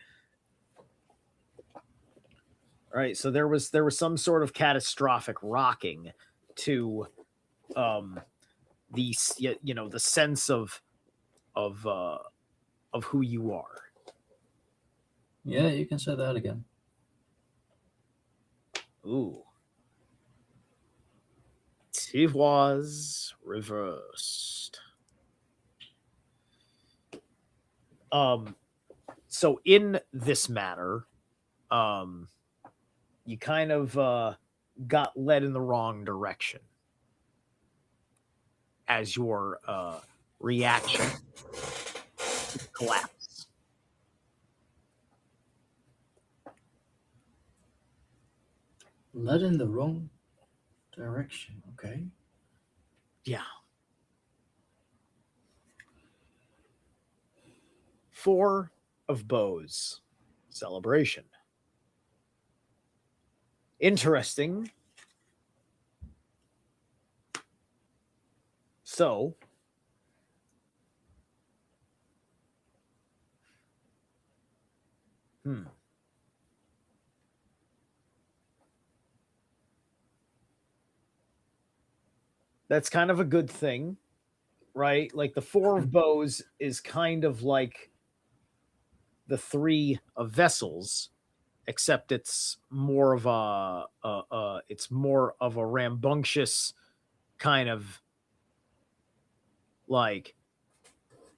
Right. So there was some sort of catastrophic rocking to um the sense of uh of who you are. Yeah, you can say that again. Ooh. It was reversed. Um so in this matter, um you kind of got led in the wrong direction as your reaction to the collapse. Led in the wrong direction. Okay. Yeah. 4 of bows. Celebration. Interesting. So, hmm. That's kind of a good thing, right? Like the 4 of bows is kind of like the 3 of vessels, except it's more of a rambunctious kind of like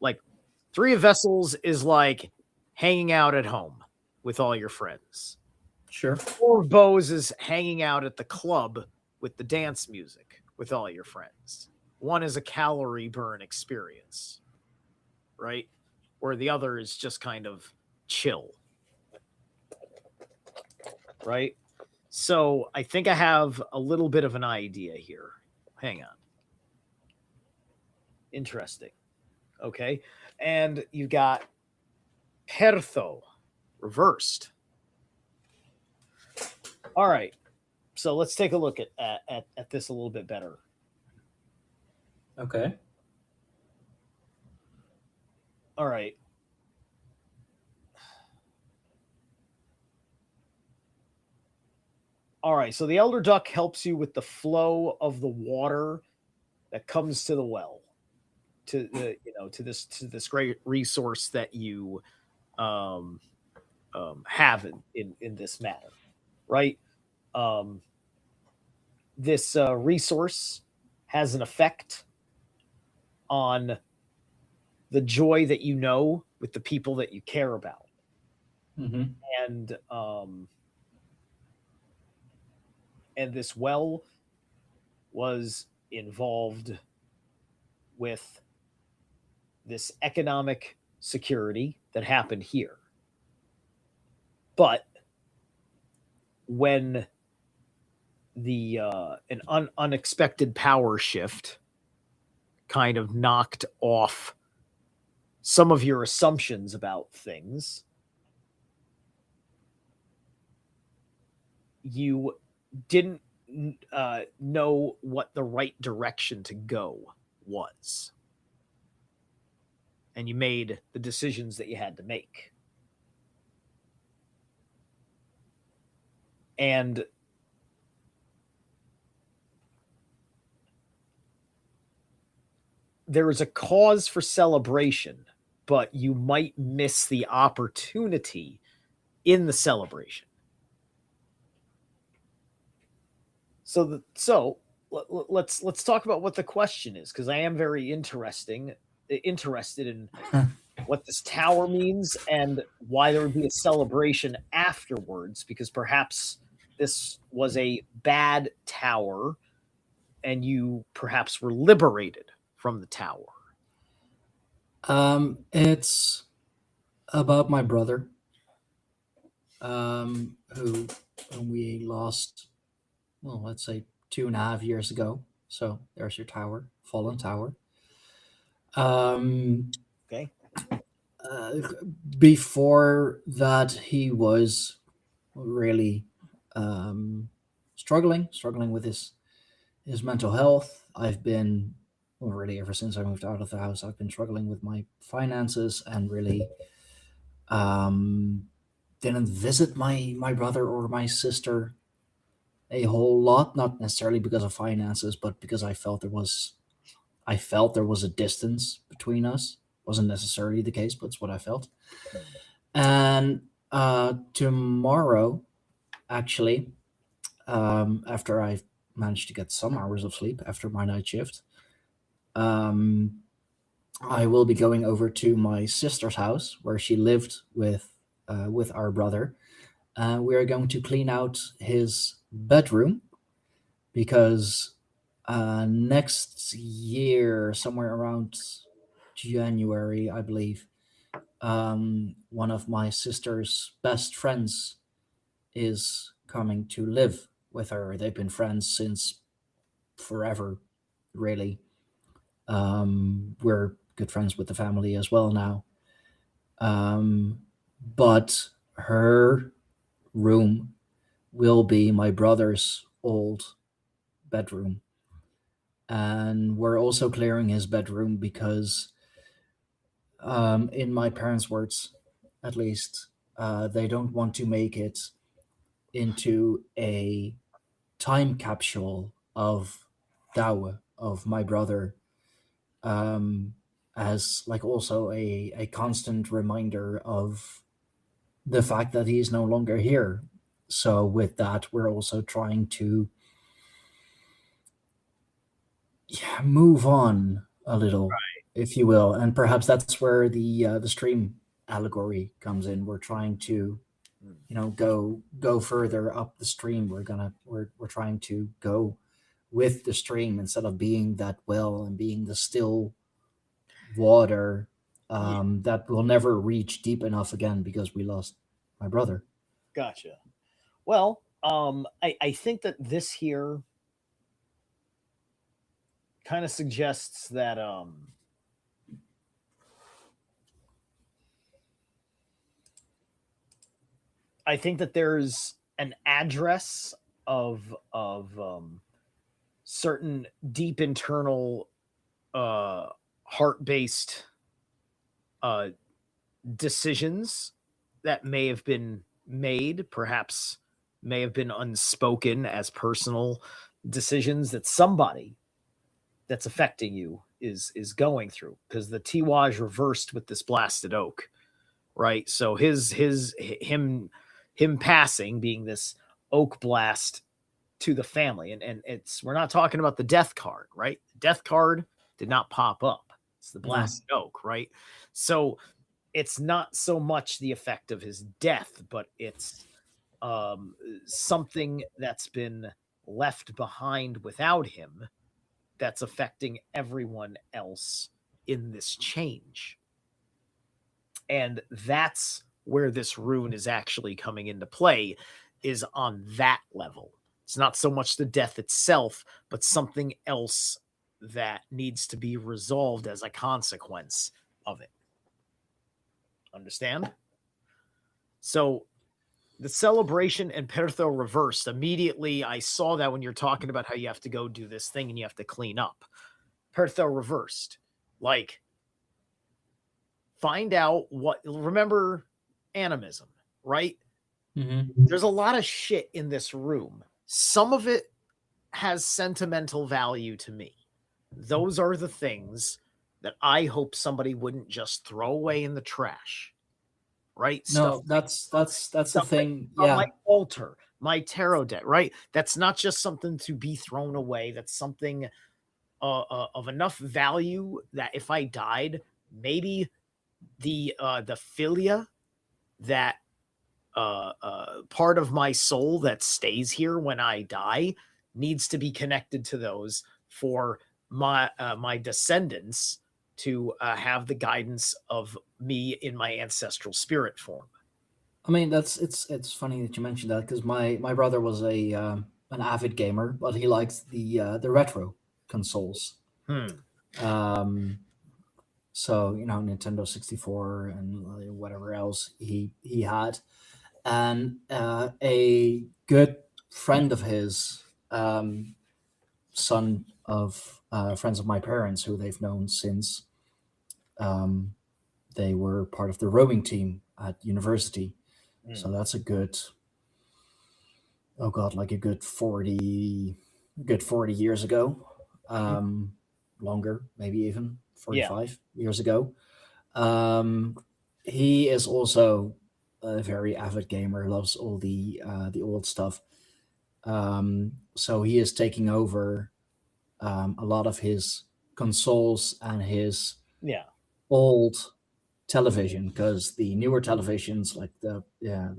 like 3 of vessels is like hanging out at home with all your friends. Sure. 4 of bows is hanging out at the club with the dance music with all your friends. One is a calorie burn experience, right? Where the other is just kind of chill, right? So I think I have a little bit of an idea here. Hang on. Interesting. Okay. And you got Pertho reversed. All right. So let's take a look at this a little bit better. Okay. All right. All right. So the elder duck helps you with the flow of the water that comes to the well, to the to this great resource that you um, have in this matter, right? Um, this resource has an effect on the joy that you know with the people that you care about, Mm-hmm. and this well was involved with this economic security that happened here. But when the unexpected power shift kind of knocked off some of your assumptions about things, you didn't know what the right direction to go was. And you made the decisions that you had to make. And there is a cause for celebration, but you might miss the opportunity in the celebration. So let's talk about what the question is, because I am very interested in what this tower means and why there would be a celebration afterwards, because perhaps this was a bad tower and you perhaps were liberated from the tower. It's about my brother, who whom we lost. Well, let's say 2.5 years ago. So there's your tower, fallen tower. Um, Okay. uh, Before that, he was really struggling with his mental health. I've been, well, really ever since I moved out of the house, I've been struggling with my finances and really um, didn't visit my brother or my sister a whole lot, not necessarily because of finances, but because I felt there was a distance between us. Wasn't necessarily the case, but it's what I felt. And tomorrow, actually, after I managed to get some hours of sleep after my night shift, um, I will be going over to my sister's house where she lived with our brother. We are going to clean out his bedroom because next year, somewhere around January, I believe, one of my sister's best friends is coming to live with her. They've been friends since forever, really. We're good friends with the family as well now. Um, but her room will be my brother's old bedroom. And we're also clearing his bedroom because, in my parents' words, at least, they don't want to make it into a time capsule of Dawa, of my brother, um, as like also a constant reminder of the fact that he's no longer here. So with that, we're also trying to, yeah, move on a little, if you will, and perhaps that's where the stream allegory comes in. We're trying to, Mm. go further up the stream. We're trying to go with the stream instead of being that well and being the still water Yeah, that will never reach deep enough again because we lost my brother. gotcha. Well, I think that this here kind of suggests that I think that there's an address of certain deep internal heart based uh, decisions that may have been made, perhaps may have been unspoken as personal decisions that somebody that's affecting you is going through, because the Tiwaj reversed with this blasted oak, right? So him passing being this oak blast to the family, and it's, we're not talking about the death card, right? The death card did not pop up. It's the No, blasted oak, right? So it's not so much the effect of his death, but it's something that's been left behind without him that's affecting everyone else in this change. And that's where this rune is actually coming into play, is on that level. It's not so much the death itself, but something else that needs to be resolved as a consequence of it. Understand? So the celebration and Pertho reversed. Immediately, I saw that when you're talking about how you have to go do this thing and you have to clean up. Pertho reversed. Like, find out what, remember animism, right? mm-hmm. There's a lot of shit in this room. Some of it has sentimental value to me. Those are the things that I hope somebody wouldn't just throw away in the trash, right? Stuff No, that's the stuff like thing. on my Yeah, altar, my tarot deck, right? That's not just something to be thrown away. That's something of enough value that if I died, maybe the philia, that part of my soul that stays here when I die, needs to be connected to those for my descendants to have the guidance of me in my ancestral spirit form. I mean it's funny that you mentioned that because my brother was a an avid gamer, but he likes the retro consoles. Hmm. Um, so Nintendo 64 and whatever else he had, and a good friend of his, son of friends of my parents who they've known since um, they were part of the rowing team at university. So Mm. that's a good, oh god, like a good 40 years ago, Mhm. um, longer, maybe even Yeah. 45 years ago. Um, he is also a very avid gamer, loves all the old stuff. So he is taking over a lot of his consoles and his Yeah. old television, because the newer televisions, like the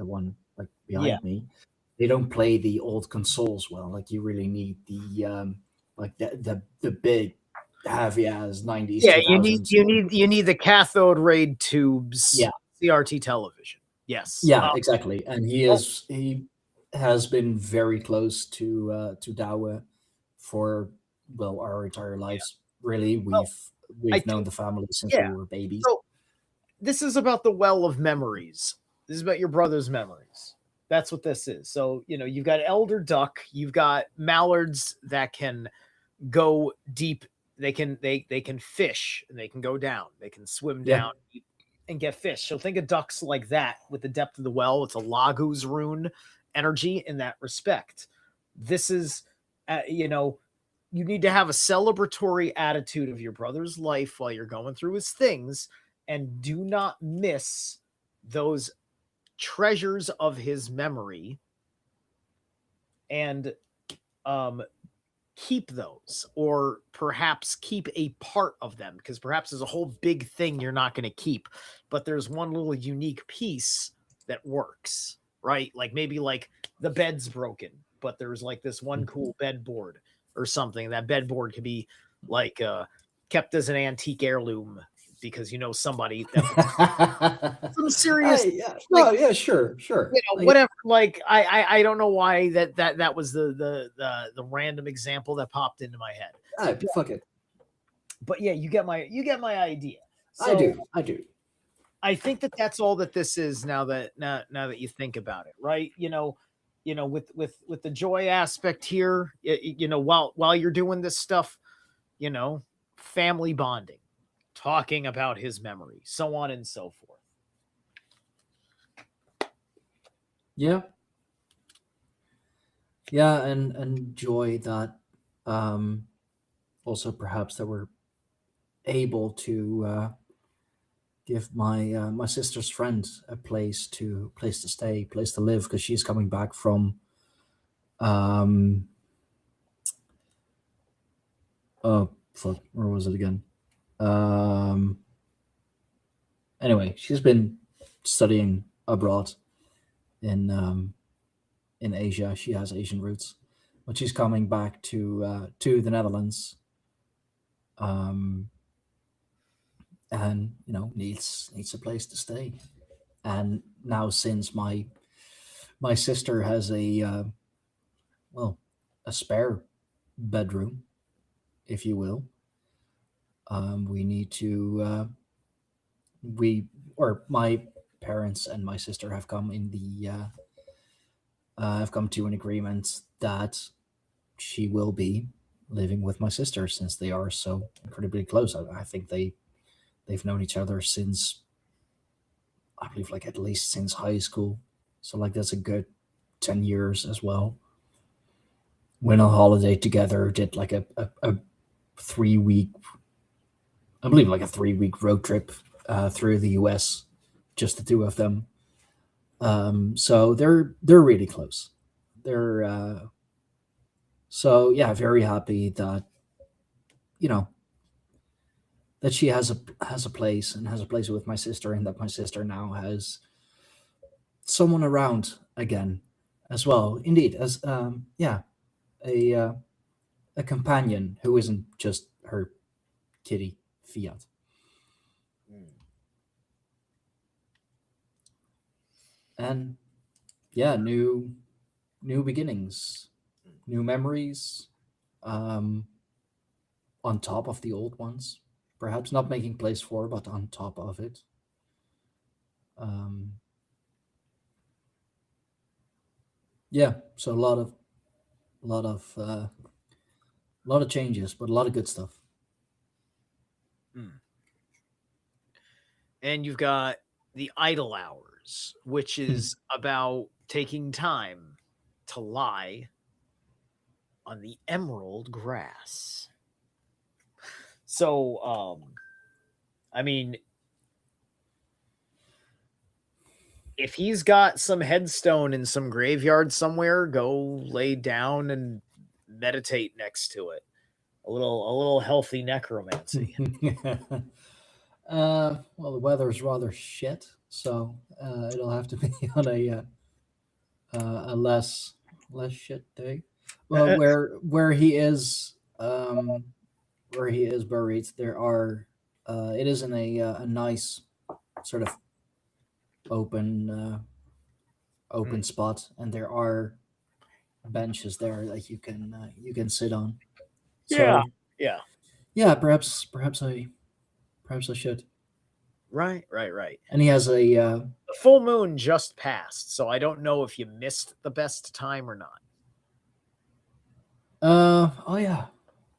one like Yeah. behind me, they don't play the old consoles well. Like you really need like the big heavy ass 90s Yeah, 2000s. you need the cathode ray Yeah, tubes CRT television. Yes. yeah, exactly. And Oh, he has been very close to Dawa for, well, our entire lives. Really, well, I we've known think the family since we yeah. were babies. So this is about the well of memories. This is about your brother's memories. That's what this is. So, you've got elder duck, you've got mallards that can go deep. They can fish and they can go down. They can swim Yeah. down and get fish. So think of ducks like that with the depth of the well. It's a Laguz rune energy in that respect. This is, you need to have a celebratory attitude of your brother's life while you're going through his things, and do not miss those treasures of his memory, and um keep those, or perhaps keep a part of them, because perhaps there's a whole big thing you're not going to keep, but there's one little unique piece that works, right? Like maybe like the bed's broken, but there's like this one cool bed board or something. That bed board could be like kept as an antique heirloom because somebody that was some serious, Yeah, like, no, yeah, sure, sure. Like, whatever. Like I don't know why that was the random example that popped into my head. fuck it. But yeah, you get my idea. I So do, I do. I think that that's all that this is, now that you think about it, right? With the joy aspect here, while you're doing this stuff, you know, family bonding, talking about his memory, so on and so forth. Yeah, yeah, and joy that, um, also perhaps that we're able to give my sister's friend a place to stay, place to live, because she's coming back from, um, oh fuck, where was it again? Um, anyway, she's been studying abroad in in Asia. She has Asian roots, but she's coming back to the Netherlands, um, and needs a place to stay. And now, since my sister has a, well, a spare bedroom, if you will, we need to we or my parents and my sister have come to an agreement that she will be living with my sister, since they are so incredibly close. I think they've known each other since, I believe, like at least since high school. So like that's a good 10 years as well. Went on holiday together, did like a 3 week, I believe like a 3 week road trip through the US, just the two of them. So they're really close. They're So yeah, very happy that, you know that she has a place, and has a place with my sister, and that my sister now has someone around again as well. Indeed, as yeah, a a companion who isn't just her kitty Fiat. Mm. And yeah, new beginnings, new memories, um, on top of the old ones. Perhaps not making place for, but on top of it. Um, yeah, so a lot of uh, a lot of changes, but a lot of good stuff. Mm. And you've got the idle hours. years, which is about taking time to lie on the emerald grass. So, I mean, if he's got some headstone in some graveyard somewhere, go lay down and meditate next to it. A little healthy necromancy. Well, the weather's rather shit, so it'll have to be on a less shit day. Well, where he is buried, there are it is in a nice sort of open open spot, and there are benches there that you can sit on. Yeah. So Yeah. yeah, perhaps I should. Right. And he has a The full moon just passed, so I don't know if you missed the best time or not. oh yeah,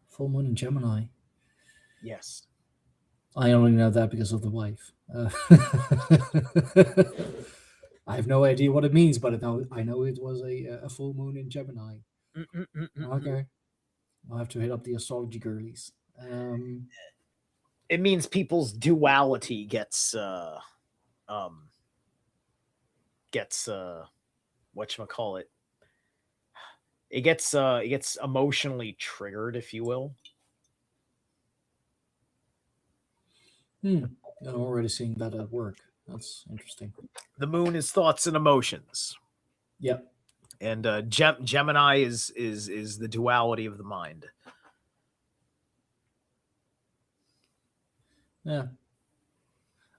full moon in Gemini. Yes. I only know that because of the wife. I have no idea what it means, but I know it was a full moon in Gemini. Okay, I'll have to hit up the astrology girlies. It means people's duality um gets whatchamacallit. It gets emotionally triggered, if you will. I'm already seeing that at work. That's interesting. The moon is thoughts and emotions. Yep. And Gemini is the duality of the mind. Yeah.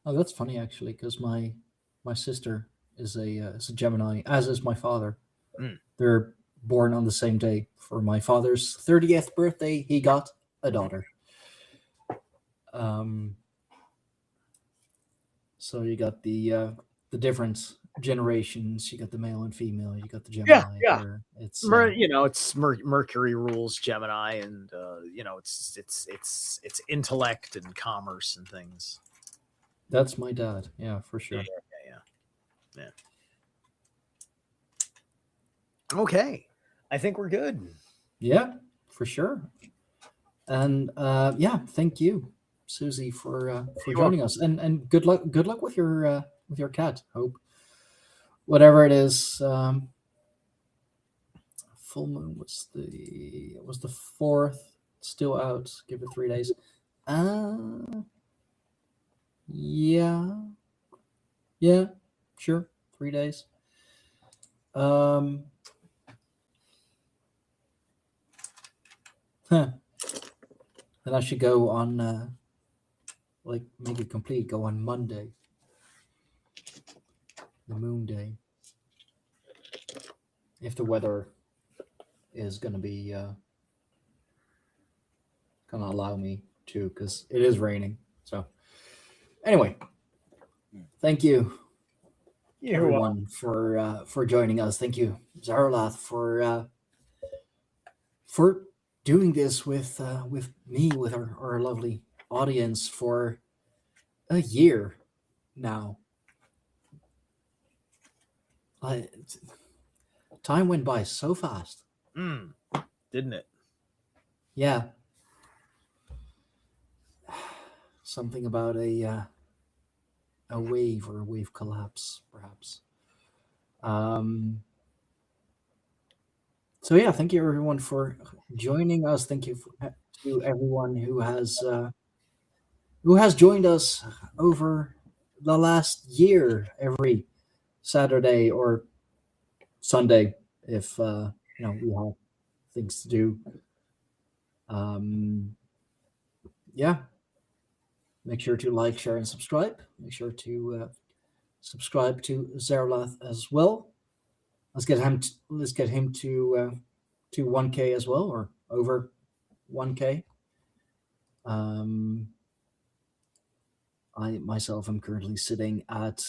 Oh, that's funny actually, because my sister is a Gemini, as is my father. Mm. They're born on the same day. For my father's 30th birthday, he got a daughter. Um, so you got the different generations. You got the male and female. You got the Gemini. Yeah. Where it's It's Mercury rules Gemini, and it's intellect and commerce and things. that's my dad. Yeah, for sure. Yeah. Okay, I think we're good. Yeah, for sure. And yeah, thank you, Susie, for You're welcome. joining us. And good luck with your cat. Hope whatever it is. Full moon was the fourth. Still out. Give it 3 days. Uh yeah, yeah, sure. 3 days. Um, huh. Then I should go on like make it complete. Go on Monday, the moon day, if the weather is gonna be gonna allow me to, because it is raining. So anyway, thank you You're welcome. everyone for joining us. Thank you, Zarlath, for doing this with me, with our lovely audience for a year now. I, time went by so fast. Didn't it? Yeah. Something about a wave or a wave collapse, perhaps. Um, so yeah, thank you everyone for joining us. Thank you to everyone who has joined us over the last year, every Saturday or Sunday, if we have things to do. Yeah, make sure to like, share, and subscribe. Make sure to subscribe to Zerlath as well. Let's get him to 1K as well, or over 1K. I myself am currently sitting at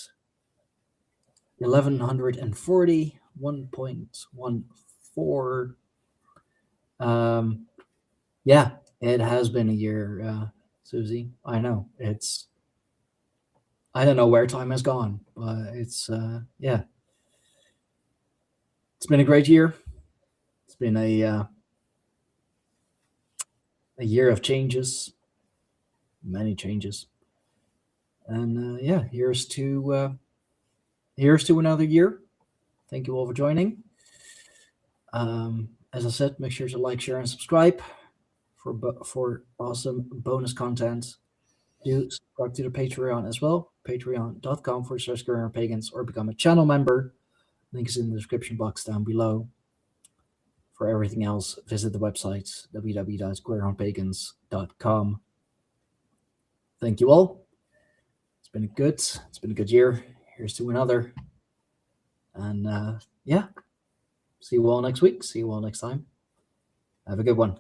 1140, 1.14. Yeah, it has been a year, Susie. I know I don't know where time has gone, but it's yeah, it's been a great year. It's been a year of changes, many changes, and yeah, here's to another year. Thank you all for joining. As I said, make sure to like, share, and subscribe for awesome bonus content. Do subscribe to the Patreon as well, patreon.com/pagans, or become a channel member. Link is in the description box down below. For everything else, visit the website www.squarehornpagans.com. Thank you all. It's been a good year. Here's to another. And yeah, see you all next week. See you all next time. Have a good one.